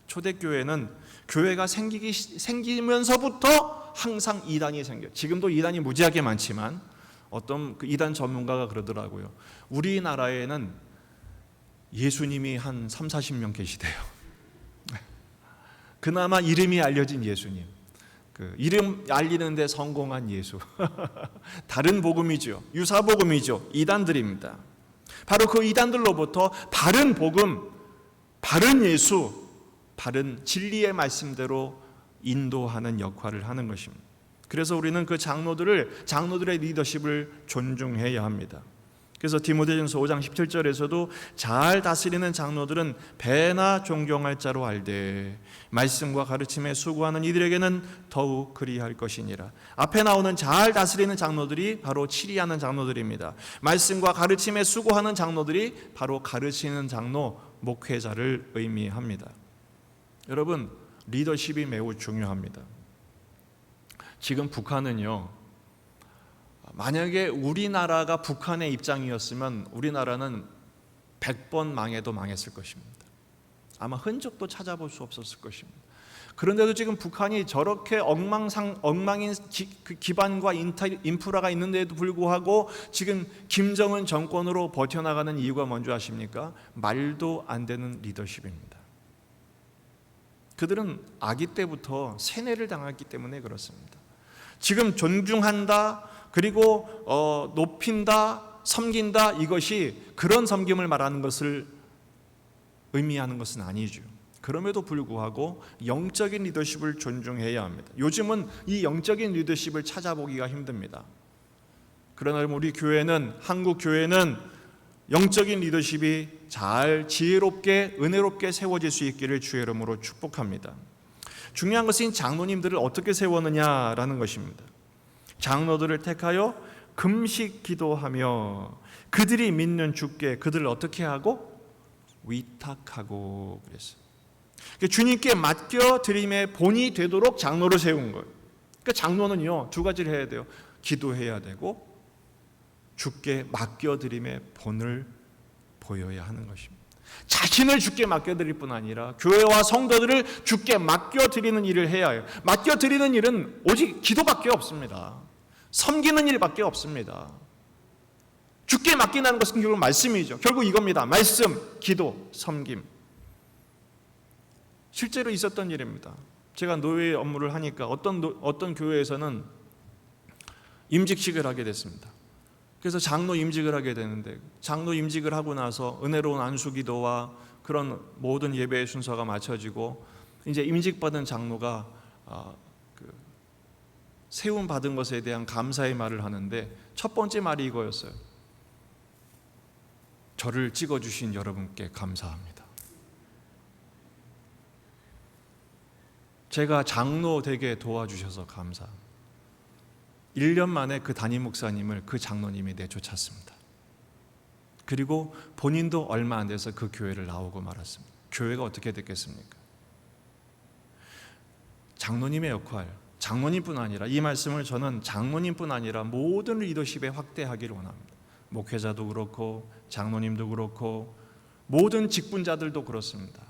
초대교회는 교회가 생기면서부터 항상 이단이 생겨요. 지금도 이단이 무지하게 많지만 어떤 그 이단 전문가가 그러더라고요. 우리나라에는 예수님이 한 30-40명 계시대요. 그나마 이름이 알려진 예수님, 그 이름 알리는데 성공한 예수. 다른 복음이죠. 유사복음이죠. 이단들입니다. 바로 그 이단들로부터 바른 복음, 바른 예수, 바른 진리의 말씀대로 인도하는 역할을 하는 것입니다. 그래서 우리는 그 장로들의 리더십을 존중해야 합니다. 그래서 디모데전서 5장 17절에서도 잘 다스리는 장로들은 배나 존경할 자로 알되 말씀과 가르침에 수고하는 이들에게는 더욱 그리할 것이니라. 앞에 나오는 잘 다스리는 장로들이 바로 치리하는 장로들입니다. 말씀과 가르침에 수고하는 장로들이 바로 가르치는 장로, 목회자를 의미합니다. 여러분, 리더십이 매우 중요합니다. 지금 북한은요, 만약에 우리나라가 북한의 입장이었으면 우리나라는 100번 망해도 망했을 것입니다. 아마 흔적도 찾아볼 수 없었을 것입니다. 그런데도 지금 북한이 저렇게 엉망인 기반과 인프라가 있는데도 불구하고 지금 김정은 정권으로 버텨나가는 이유가 뭔지 아십니까? 말도 안 되는 리더십입니다. 그들은 아기 때부터 세뇌를 당했기 때문에 그렇습니다. 지금 존중한다, 그리고 높인다, 섬긴다, 이것이 그런 섬김을 말하는 것을 의미하는 것은 아니죠. 그럼에도 불구하고 영적인 리더십을 존중해야 합니다. 요즘은 이 영적인 리더십을 찾아보기가 힘듭니다. 그러나 우리 교회는, 한국 교회는 영적인 리더십이 잘 지혜롭게 은혜롭게 세워질 수 있기를 주의 이름으로 축복합니다. 중요한 것은 장로님들을 어떻게 세웠느냐라는 것입니다. 장로들을 택하여 금식 기도하며 그들이 믿는 주께 그들을 어떻게 하고? 위탁하고 그랬어요. 주님께 맡겨드림의 본이 되도록 장로를 세운 거예요. 그러니까 장로는요, 두 가지를 해야 돼요. 기도해야 되고 주께 맡겨드림의 본을 보여야 하는 것입니다. 자신을 주께 맡겨드릴 뿐 아니라 교회와 성도들을 주께 맡겨드리는 일을 해야 해요. 맡겨드리는 일은 오직 기도밖에 없습니다. 섬기는 일밖에 없습니다. 주께 맡긴다는 것은 결국 말씀이죠. 결국 이겁니다. 말씀, 기도, 섬김. 실제로 있었던 일입니다. 제가 노예 업무를 하니까 어떤 교회에서는 임직식을 하게 됐습니다. 그래서 장로 임직을 하게 되는데, 장로 임직을 하고 나서 은혜로운 안수기도와 그런 모든 예배의 순서가 마쳐지고 이제 임직받은 장로가 세움 받은 것에 대한 감사의 말을 하는데 첫 번째 말이 이거였어요. 저를 찍어주신 여러분께 감사합니다. 제가 장로 되게 도와주셔서 감사합니다. 1년 만에 그 담임 목사님을 그 장로님이 내쫓았습니다. 그리고 본인도 얼마 안 돼서 그 교회를 나오고 말았습니다. 교회가 어떻게 됐겠습니까? 장로님의 역할, 장로님뿐 아니라, 이 말씀을 저는 장로님뿐 아니라 모든 리더십에 확대하기를 원합니다. 목회자도 그렇고 장로님도 그렇고 모든 직분자들도 그렇습니다.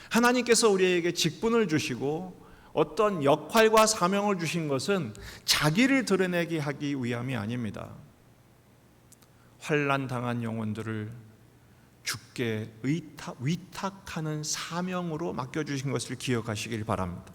하나님께서 우리에게 직분을 주시고 어떤 역할과 사명을 주신 것은 자기를 드러내게 하기 위함이 아닙니다. 환난 당한 영혼들을 주께 위탁하는 사명으로 맡겨주신 것을 기억하시길 바랍니다.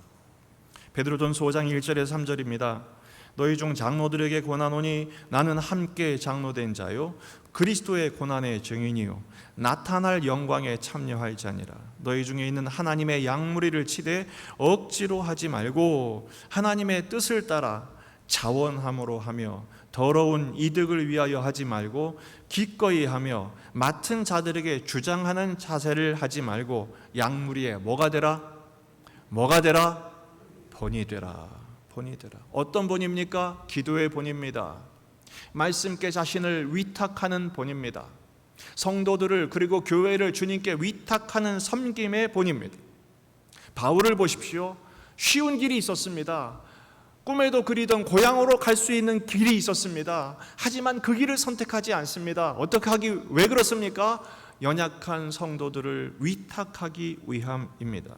베드로전서 5장 1절에서 3절입니다. 너희 중 장로들에게 권하노니 나는 함께 장로된 자요 그리스도의 고난의 증인이요 나타날 영광에 참여할 자니라. 너희 중에 있는 하나님의 양무리를 치되 억지로 하지 말고 하나님의 뜻을 따라 자원함으로 하며 더러운 이득을 위하여 하지 말고 기꺼이 하며 맡은 자들에게 주장하는 자세를 하지 말고 양무리에 뭐가 되라? 본이 되라. 본이 되라. 어떤 본입니까? 기도의 본입니다. 말씀께 자신을 위탁하는 본입니다. 성도들을 그리고 교회를 주님께 위탁하는 섬김의 본입니다. 바울을 보십시오. 쉬운 길이 있었습니다. 꿈에도 그리던 고향으로 갈 수 있는 길이 있었습니다. 하지만 그 길을 선택하지 않습니다. 왜 그렇습니까? 연약한 성도들을 위탁하기 위함입니다.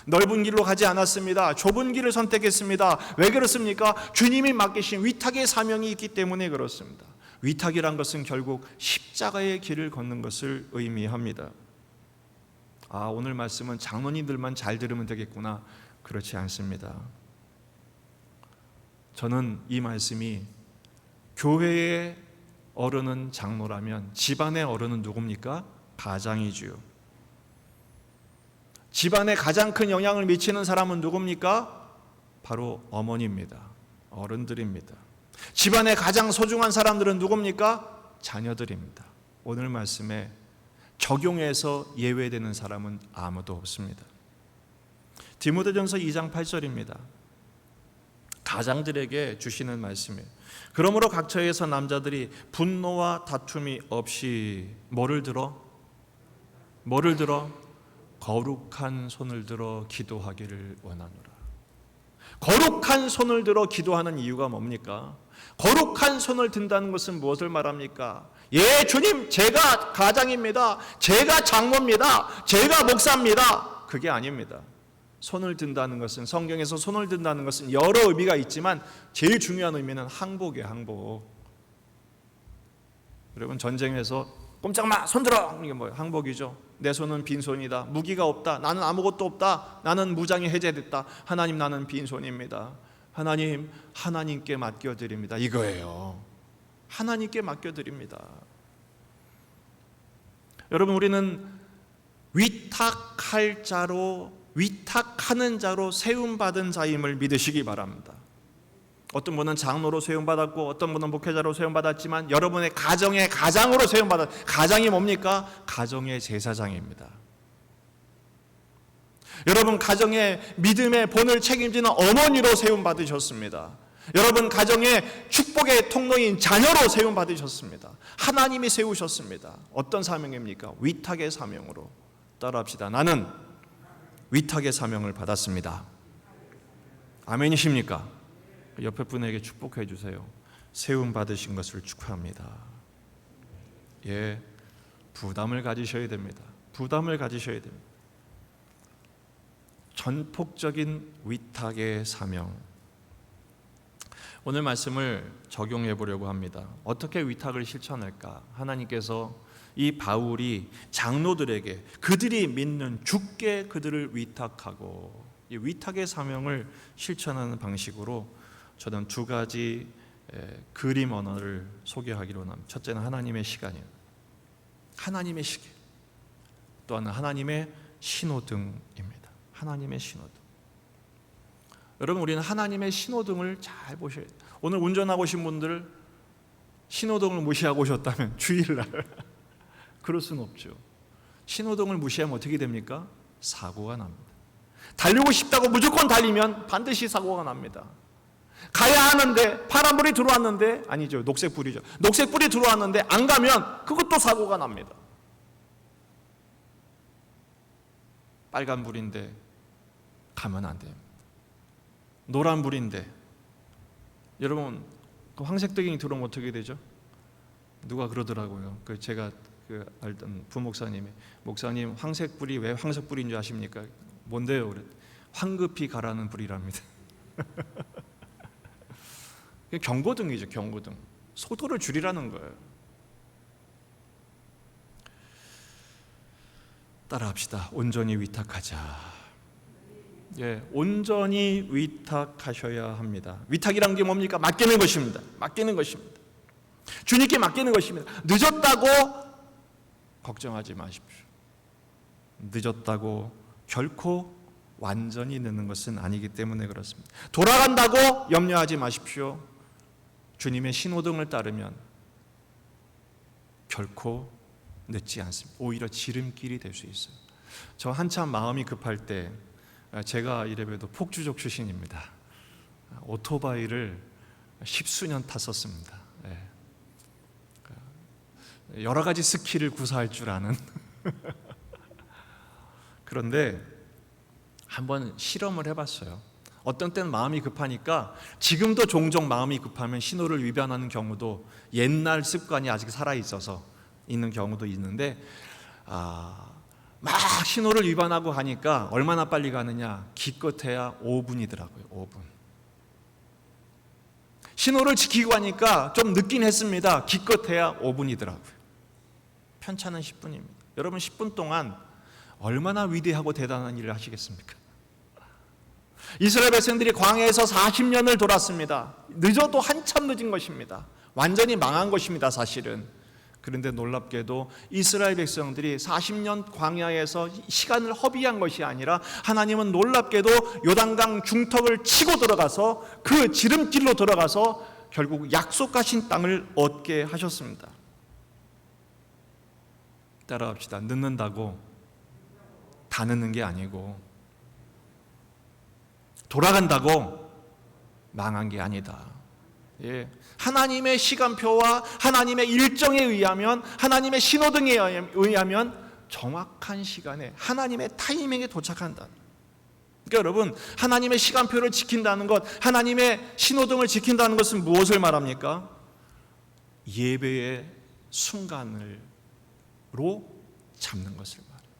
넓은 길로 가지 않았습니다. 좁은 길을 선택했습니다. 왜 그렇습니까? 주님이 맡기신 위탁의 사명이 있기 때문에 그렇습니다. 위탁이란 것은 결국 십자가의 길을 걷는 것을 의미합니다. 오늘 말씀은 장로님들만 잘 들으면 되겠구나. 그렇지 않습니다. 저는 이 말씀이 교회의 어른은 장로라면 집안의 어른은 누굽니까? 가장이지요. 집안에 가장 큰 영향을 미치는 사람은 누굽니까? 바로 어머니입니다. 어른들입니다. 집안의 가장 소중한 사람들은 누굽니까? 자녀들입니다. 오늘 말씀에 적용해서 예외되는 사람은 아무도 없습니다. 디모데전서 2장 8절입니다. 가장들에게 주시는 말씀이에요. 그러므로 각 처에서 남자들이 분노와 다툼이 없이 뭐를 들어? 거룩한 손을 들어 기도하기를 원하노라. 거룩한 손을 들어 기도하는 이유가 뭡니까? 거룩한 손을 든다는 것은 무엇을 말합니까? 예, 주님, 제가 가장입니다. 제가 장모입니다. 제가 목사입니다. 그게 아닙니다. 손을 든다는 것은, 성경에서 손을 든다는 것은 여러 의미가 있지만 제일 중요한 의미는 항복이에요. 항복. 여러분, 전쟁에서 꼼짝마 손 들어, 이게 뭐예요? 항복이죠. 내 손은 빈손이다. 무기가 없다. 나는 아무것도 없다. 나는 무장이 해제됐다. 하나님, 나는 빈손입니다. 하나님, 하나님께 맡겨드립니다. 이거예요. 하나님께 맡겨드립니다. 여러분, 우리는 위탁할 자로, 위탁하는 자로 세움받은 자임을 믿으시기 바랍니다. 어떤 분은 장로로 세움받았고 어떤 분은 목회자로 세움받았지만 여러분의 가정의 가장으로 세움받았, 가장이 뭡니까? 가정의 제사장입니다. 여러분 가정의 믿음의 본을 책임지는 어머니로 세움받으셨습니다. 여러분 가정의 축복의 통로인 자녀로 세움받으셨습니다. 하나님이 세우셨습니다. 어떤 사명입니까? 위탁의 사명으로. 따라합시다. 나는 위탁의 사명을 받았습니다. 아멘이십니까? 옆에 분에게 축복해 주세요. 세움 받으신 것을 축하합니다. 예, 부담을 가지셔야 됩니다. 부담을 가지셔야 됩니다. 전폭적인 위탁의 사명. 오늘 말씀을 적용해 보려고 합니다. 어떻게 위탁을 실천할까? 하나님께서 이 바울이 장로들에게 그들이 믿는 주께 그들을 위탁하고 이 위탁의 사명을 실천하는 방식으로 저는 두 가지 그림 언어를 소개하기로 합니다. 첫째는 하나님의 시간이에요. 하나님의 시계. 또 하나는 하나님의 신호등입니다. 하나님의 신호등. 여러분, 우리는 하나님의 신호등을 잘 보셔야 돼요. 오늘 운전하고 오신 분들 신호등을 무시하고 오셨다면 주일날 그럴 수는 없죠. 신호등을 무시하면 어떻게 됩니까? 사고가 납니다. 달리고 싶다고 무조건 달리면 반드시 사고가 납니다. 가야 하는데 파란불이 들어왔는데, 아니죠, 녹색불이죠. 녹색불이 들어왔는데 안 가면 그것도 사고가 납니다. 빨간불인데 가면 안 됩니다. 노란불인데, 여러분 그 황색등이 들어오면 어떻게 되죠? 누가 그러더라고요. 제가 알던 부목사님이, 목사님 황색불이 왜 황색불인 줄 아십니까? 뭔데요? 그래. 황급히 가라는 불이랍니다. 경고등이죠. 경고등. 속도를 줄이라는 거예요. 따라합시다. 온전히 위탁하자. 예, 온전히 위탁하셔야 합니다. 위탁이란 게 뭡니까? 맡기는 것입니다. 맡기는 것입니다. 주님께 맡기는 것입니다. 늦었다고 걱정하지 마십시오. 늦었다고 결코 완전히 늦는 것은 아니기 때문에 그렇습니다. 돌아간다고 염려하지 마십시오. 주님의 신호등을 따르면 결코 늦지 않습니다. 오히려 지름길이 될 수 있어요. 저 한참 마음이 급할 때, 제가 이래봬도 폭주족 출신입니다. 오토바이를 10수년 탔었습니다. 여러 가지 스킬을 구사할 줄 아는. 그런데 한번 실험을 해봤어요. 어떤 때는 마음이 급하니까, 지금도 종종 마음이 급하면 신호를 위반하는 경우도, 옛날 습관이 아직 살아있어서 있는 경우도 있는데, 막 신호를 위반하고 하니까 얼마나 빨리 가느냐, 기껏해야 5분이더라고요. 5분. 신호를 지키고 하니까 좀 늦긴 했습니다. 기껏해야 5분이더라고요. 편차는 10분입니다. 여러분, 10분 동안 얼마나 위대하고 대단한 일을 하시겠습니까? 이스라엘 백성들이 광야에서 40년을 돌았습니다. 늦어도 한참 늦은 것입니다. 완전히 망한 것입니다, 사실은. 그런데 놀랍게도 이스라엘 백성들이 40년 광야에서 시간을 허비한 것이 아니라, 하나님은 놀랍게도 요단강 중턱을 치고 들어가서 그 지름길로 들어가서 결국 약속하신 땅을 얻게 하셨습니다. 따라합시다. 늦는다고 다 늦는 게 아니고, 돌아간다고 망한 게 아니다. 예. 하나님의 시간표와 하나님의 일정에 의하면, 하나님의 신호등에 의하면 정확한 시간에 하나님의 타이밍에 도착한다. 그러니까 여러분, 하나님의 시간표를 지킨다는 것, 하나님의 신호등을 지킨다는 것은 무엇을 말합니까? 예배의 순간으로 잡는 것을 말해요.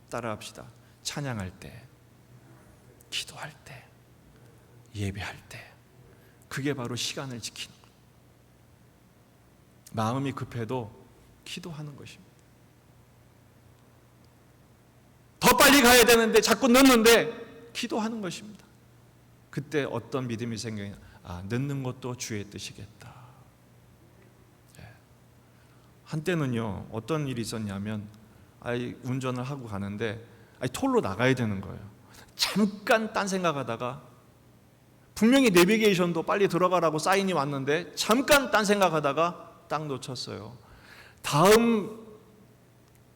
따라합시다. 찬양할 때, 기도할 때, 예배할 때, 그게 바로 시간을 지키는 거예요. 마음이 급해도 기도하는 것입니다. 더 빨리 가야 되는데 자꾸 늦는데 기도하는 것입니다. 그때 어떤 믿음이 생기냐? 늦는 것도 주의 뜻이겠다. 한때는요, 어떤 일이 있었냐면, 운전을 하고 가는데 톨로 나가야 되는 거예요. 잠깐 딴 생각하다가, 분명히 내비게이션도 빨리 들어가라고 사인이 왔는데 잠깐 딴 생각하다가 딱 놓쳤어요. 다음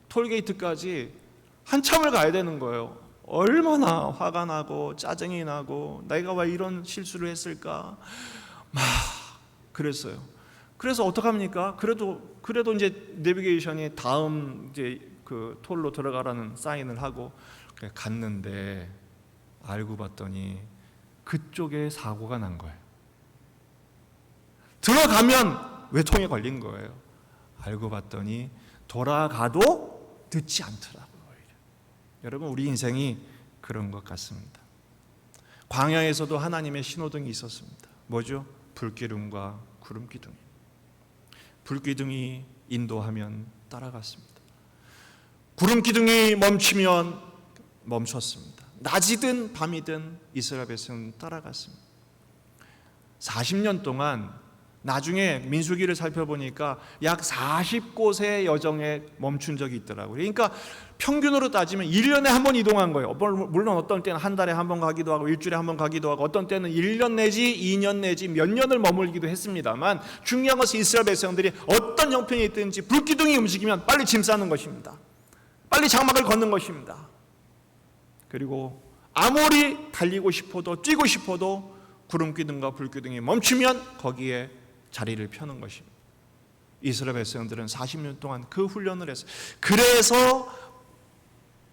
톨게이트까지 한참을 가야 되는 거예요. 얼마나 화가 나고 짜증이 나고, 내가 왜 이런 실수를 했을까 막 그랬어요. 그래서 어떡합니까? 그래도 이제 내비게이션이 다음 이제 그 톨로 들어가라는 사인을 하고 갔는데, 알고 봤더니 그쪽에 사고가 난 거예요. 들어가면 외통에 걸린 거예요. 알고 봤더니 돌아가도 듣지 않더라고요. 여러분, 우리 인생이 그런 것 같습니다. 광야에서도 하나님의 신호등이 있었습니다. 뭐죠? 불기둥과 구름기둥. 불기둥이 인도하면 따라갔습니다. 구름기둥이 멈추면 멈췄습니다. 낮이든 밤이든 이스라엘 백성은 따라갔습니다. 40년 동안, 나중에 민수기를 살펴보니까 약 40곳의 여정에 멈춘 적이 있더라고요. 그러니까 평균으로 따지면 1년에 한 번 이동한 거예요. 물론 어떤 때는 한 달에 한 번 가기도 하고 일주일에 한 번 가기도 하고, 어떤 때는 1년 내지 2년 내지 몇 년을 머물기도 했습니다만, 중요한 것은 이스라엘 백성들이 어떤 형편이 있든지 불기둥이 움직이면 빨리 짐 싸는 것입니다. 빨리 장막을 걷는 것입니다. 그리고 아무리 달리고 싶어도 뛰고 싶어도 구름기둥과 불기둥이 멈추면 거기에 자리를 펴는 것입니다. 이스라엘 백성들은 40년 동안 그 훈련을 했어요. 그래서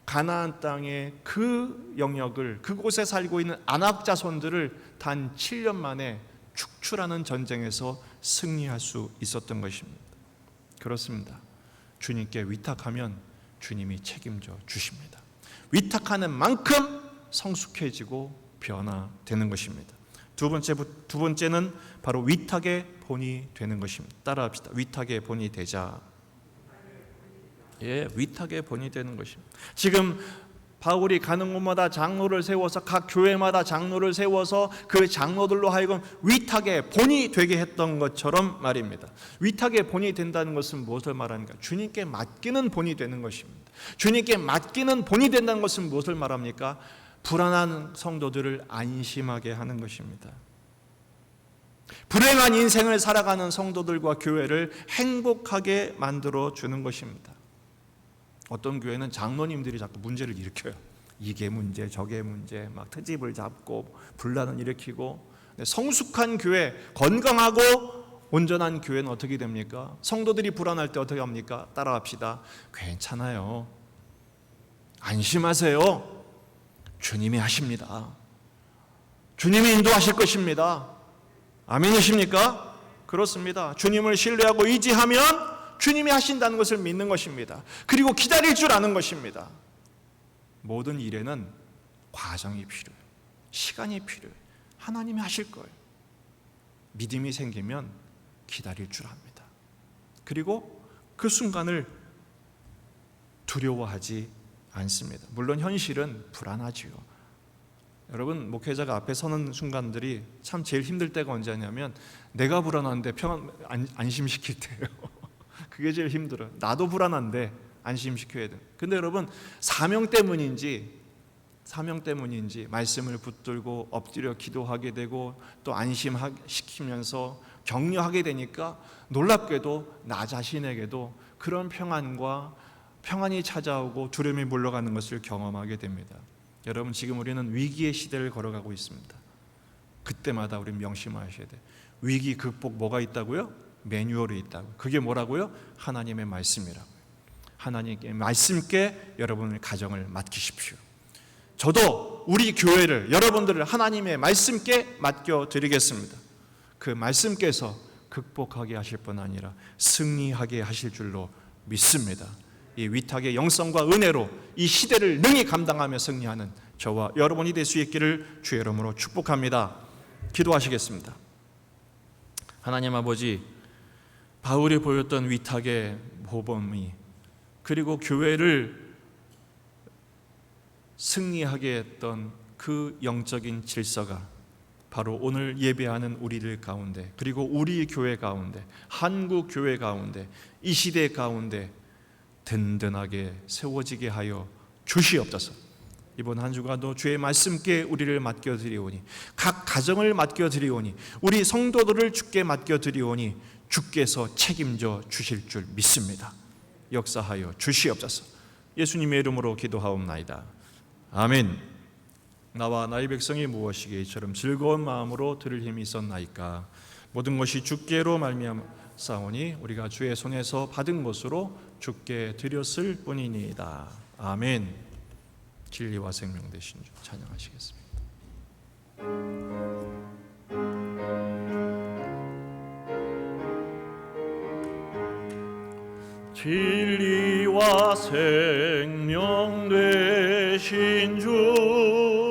가나안 땅의 그 영역을, 그곳에 살고 있는 아낙 자손들을 단 7년 만에 축출하는 전쟁에서 승리할 수 있었던 것입니다. 그렇습니다. 주님께 위탁하면 주님이 책임져 주십니다. 위탁하는 만큼 성숙해지고 변화되는 것입니다. 두 번째는 바로 위탁의 본이 되는 것입니다. 따라합시다. 위탁의 본이 되자. 예, 위탁의 본이 되는 것입니다. 지금 바울이 가는 곳마다 장로를 세워서, 각 교회마다 장로를 세워서 그 장로들로 하여금 위탁의 본이 되게 했던 것처럼 말입니다. 위탁의 본이 된다는 것은 무엇을 말하는가? 주님께 맡기는 본이 되는 것입니다. 주님께 맡기는 본이 된다는 것은 무엇을 말합니까? 불안한 성도들을 안심하게 하는 것입니다. 불행한 인생을 살아가는 성도들과 교회를 행복하게 만들어 주는 것입니다. 어떤 교회는 장로님들이 자꾸 문제를 일으켜요. 이게 문제, 저게 문제, 막 트집을 잡고 분란을 일으키고. 성숙한 교회, 건강하고 온전한 교회는 어떻게 됩니까? 성도들이 불안할 때 어떻게 합니까? 따라합시다. 괜찮아요. 안심하세요. 주님이 하십니다. 주님이 인도하실 것입니다. 아멘이십니까? 그렇습니다. 주님을 신뢰하고 의지하면 주님이 하신다는 것을 믿는 것입니다. 그리고 기다릴 줄 아는 것입니다. 모든 일에는 과정이 필요해요. 시간이 필요해요. 하나님이 하실 거예요. 믿음이 생기면 기다릴 줄 압니다. 그리고 그 순간을 두려워하지 않습니다. 물론 현실은 불안하지요. 여러분, 목회자가 앞에 서는 순간들이 참 제일 힘들 때가 언제냐면, 내가 불안한데 안심시킬 때예요. 그게 제일 힘들어요. 나도 불안한데 안심시켜야 돼. 근데 여러분, 사명 때문인지 말씀을 붙들고 엎드려 기도하게 되고, 또 안심시키면서 격려하게 되니까 놀랍게도 나 자신에게도 그런 평안이 찾아오고 두려움이 물러가는 것을 경험하게 됩니다. 여러분, 지금 우리는 위기의 시대를 걸어가고 있습니다. 그때마다 우리 명심하셔야 돼요. 위기 극복 뭐가 있다고요? 매뉴얼이 있다고. 그게 뭐라고요? 하나님의 말씀이라고요. 하나님의 말씀께 여러분의 가정을 맡기십시오. 저도 우리 교회를, 여러분들을 하나님의 말씀께 맡겨드리겠습니다. 그 말씀께서 극복하게 하실 뿐 아니라 승리하게 하실 줄로 믿습니다. 이 위탁의 영성과 은혜로 이 시대를 능히 감당하며 승리하는 저와 여러분이 될 수 있기를 주의 이름으로 축복합니다. 기도하시겠습니다. 하나님 아버지, 바울이 보였던 위탁의 모범이, 그리고 교회를 승리하게 했던 그 영적인 질서가 바로 오늘 예배하는 우리들 가운데, 그리고 우리 교회 가운데, 한국 교회 가운데, 이 시대 가운데 든든하게 세워지게 하여 주시옵소서. 이번 한 주간도 주의 말씀께 우리를 맡겨드리오니, 각 가정을 맡겨드리오니, 우리 성도들을 주께 맡겨드리오니 주께서 책임져 주실 줄 믿습니다. 역사하여 주시옵소서. 예수님의 이름으로 기도하옵나이다. 아멘. 나와 나의 백성이 무엇이기에 이처럼 즐거운 마음으로 들을 힘이 있었나이까. 모든 것이 주께로 말미암사오니 우리가 주의 손에서 받은 것으로 주께 드렸을 뿐이니이다. 아멘. 진리와 생명 되신 주 찬양하시겠습니다. 진리와 생명 되신 주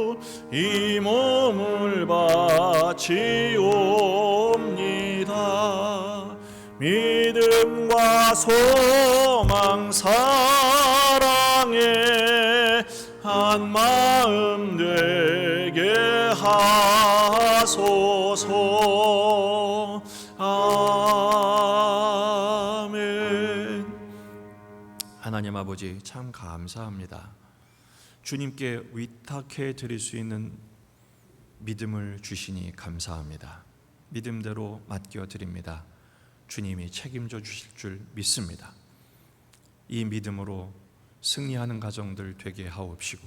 이 몸을 바치옵니다. 믿음과 소망 사랑에 한 마음 되게 하소서. 아멘. 하나님 아버지, 참 감사합니다. 주님께 위탁해 드릴 수 있는 믿음을 주시니 감사합니다. 믿음대로 맡겨 드립니다. 주님이 책임져 주실 줄 믿습니다. 이 믿음으로 승리하는 가정들 되게 하옵시고,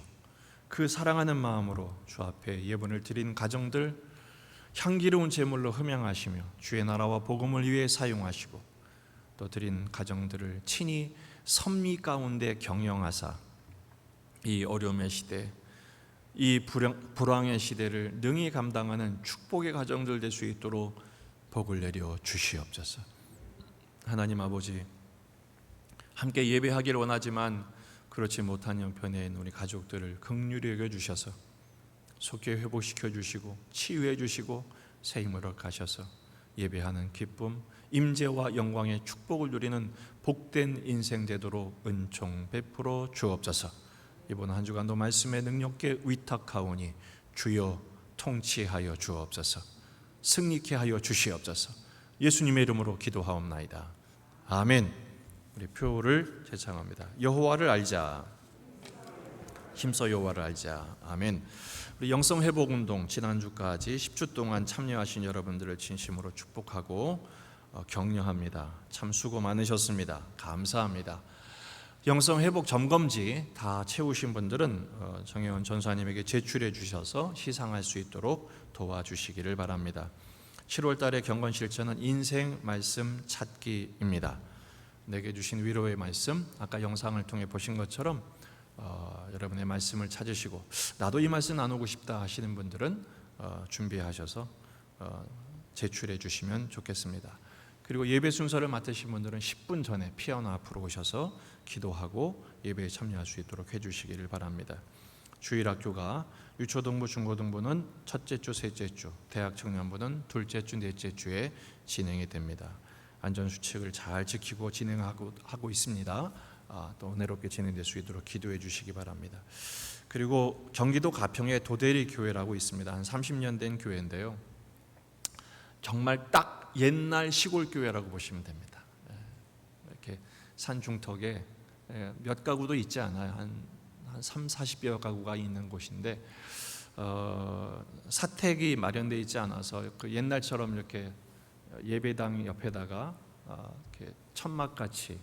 그 사랑하는 마음으로 주 앞에 예분을 드린 가정들 향기로운 제물로 흠양하시며 주의 나라와 복음을 위해 사용하시고, 또 드린 가정들을 친히 섭리 가운데 경영하사 이 어려움의 시대, 이 불황의 시대를 능히 감당하는 축복의 가정들 될 수 있도록 복을 내려 주시옵소서. 하나님 아버지, 함께 예배하기를 원하지만 그렇지 못한 형편에 있는 우리 가족들을 긍휼히 여겨주셔서 속히 회복시켜 주시고 치유해 주시고 새 힘으로 가셔서 예배하는 기쁨, 임재와 영광의 축복을 누리는 복된 인생 되도록 은총 베풀어 주옵소서. 이번 한 주간도 말씀의 능력께 위탁하오니 주여 통치하여 주옵소서. 승리케 하여 주시옵소서. 예수님의 이름으로 기도하옵나이다. 아멘. 우리 표를 제창합니다. 여호와를 알자. 힘써 여호와를 알자. 아멘. 우리 영성회복운동 지난주까지 10주 동안 참여하신 여러분들을 진심으로 축복하고 격려합니다. 참 수고 많으셨습니다. 감사합니다. 영성회복 점검지 다 채우신 분들은 정혜원 전사님에게 제출해 주셔서 시상할 수 있도록 도와주시기를 바랍니다. 7월 달의 경건 실천은 인생 말씀 찾기입니다. 내게 주신 위로의 말씀, 아까 영상을 통해 보신 것처럼 여러분의 말씀을 찾으시고 나도 이 말씀 나누고 싶다 하시는 분들은 준비하셔서 제출해 주시면 좋겠습니다. 그리고 예배 순서를 맡으신 분들은 10분 전에 피아노 앞으로 오셔서 기도하고 예배에 참여할 수 있도록 해주시기를 바랍니다. 주일학교가 유초등부, 중고등부는 첫째 주, 셋째 주, 대학 청년부는 둘째 주, 넷째 주에 진행이 됩니다. 안전수칙을 잘 지키고 진행하고 있습니다. 또 은혜롭게 진행될 수 있도록 기도해 주시기 바랍니다. 그리고 경기도 가평에 도대리 교회라고 있습니다. 한 30년 된 교회인데요, 정말 딱 옛날 시골 교회라고 보시면 됩니다. 이렇게 산 중턱에 몇 가구도 있지 않아요. 한 3, 40여 가구가 있는 곳인데 사택이 마련되어 있지 않아서 그 옛날처럼 이렇게 예배당 옆에다가 이렇게 천막같이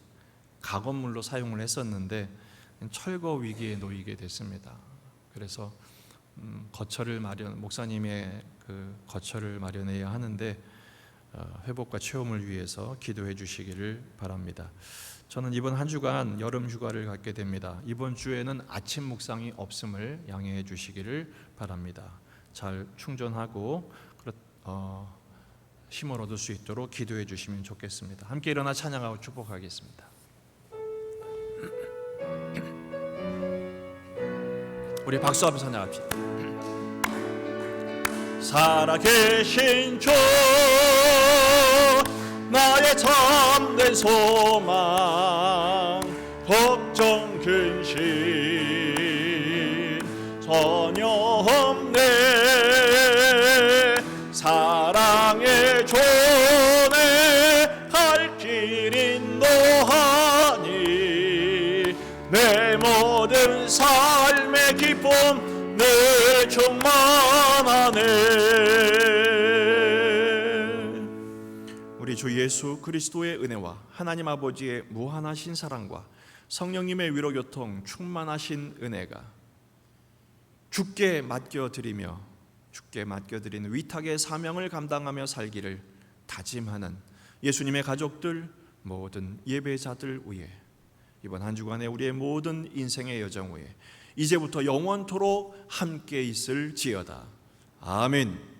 가건물로 사용을 했었는데 철거 위기에 놓이게 됐습니다. 그래서 거처를 목사님의 그 거처를 마련해야 하는데 회복과 체험을 위해서 기도해 주시기를 바랍니다. 저는 이번 한 주간 여름 휴가를 갖게 됩니다. 이번 주에는 아침 묵상이 없음을 양해해 주시기를 바랍니다. 잘 충전하고 힘을 얻을 수 있도록 기도해 주시면 좋겠습니다. 함께 일어나 찬양하고 축복하겠습니다. 우리 박수 앞에 찬양합시다. 살아계신 주 나의 참된 소망 걱정 근심 전혀 없네 사랑의 존에 갈 길 인도하니 내 모든 삶의 기쁨 늘 충만하네. 우리 주 예수 그리스도의 은혜와 하나님 아버지의 무한하신 사랑과 성령님의 위로교통 충만하신 은혜가 주께 맡겨드리며 주께 맡겨드린 위탁의 사명을 감당하며 살기를 다짐하는 예수님의 가족들 모든 예배자들 위에 이번 한 주간의 우리의 모든 인생의 여정 위에 이제부터 영원토록 함께 있을지어다. 아멘.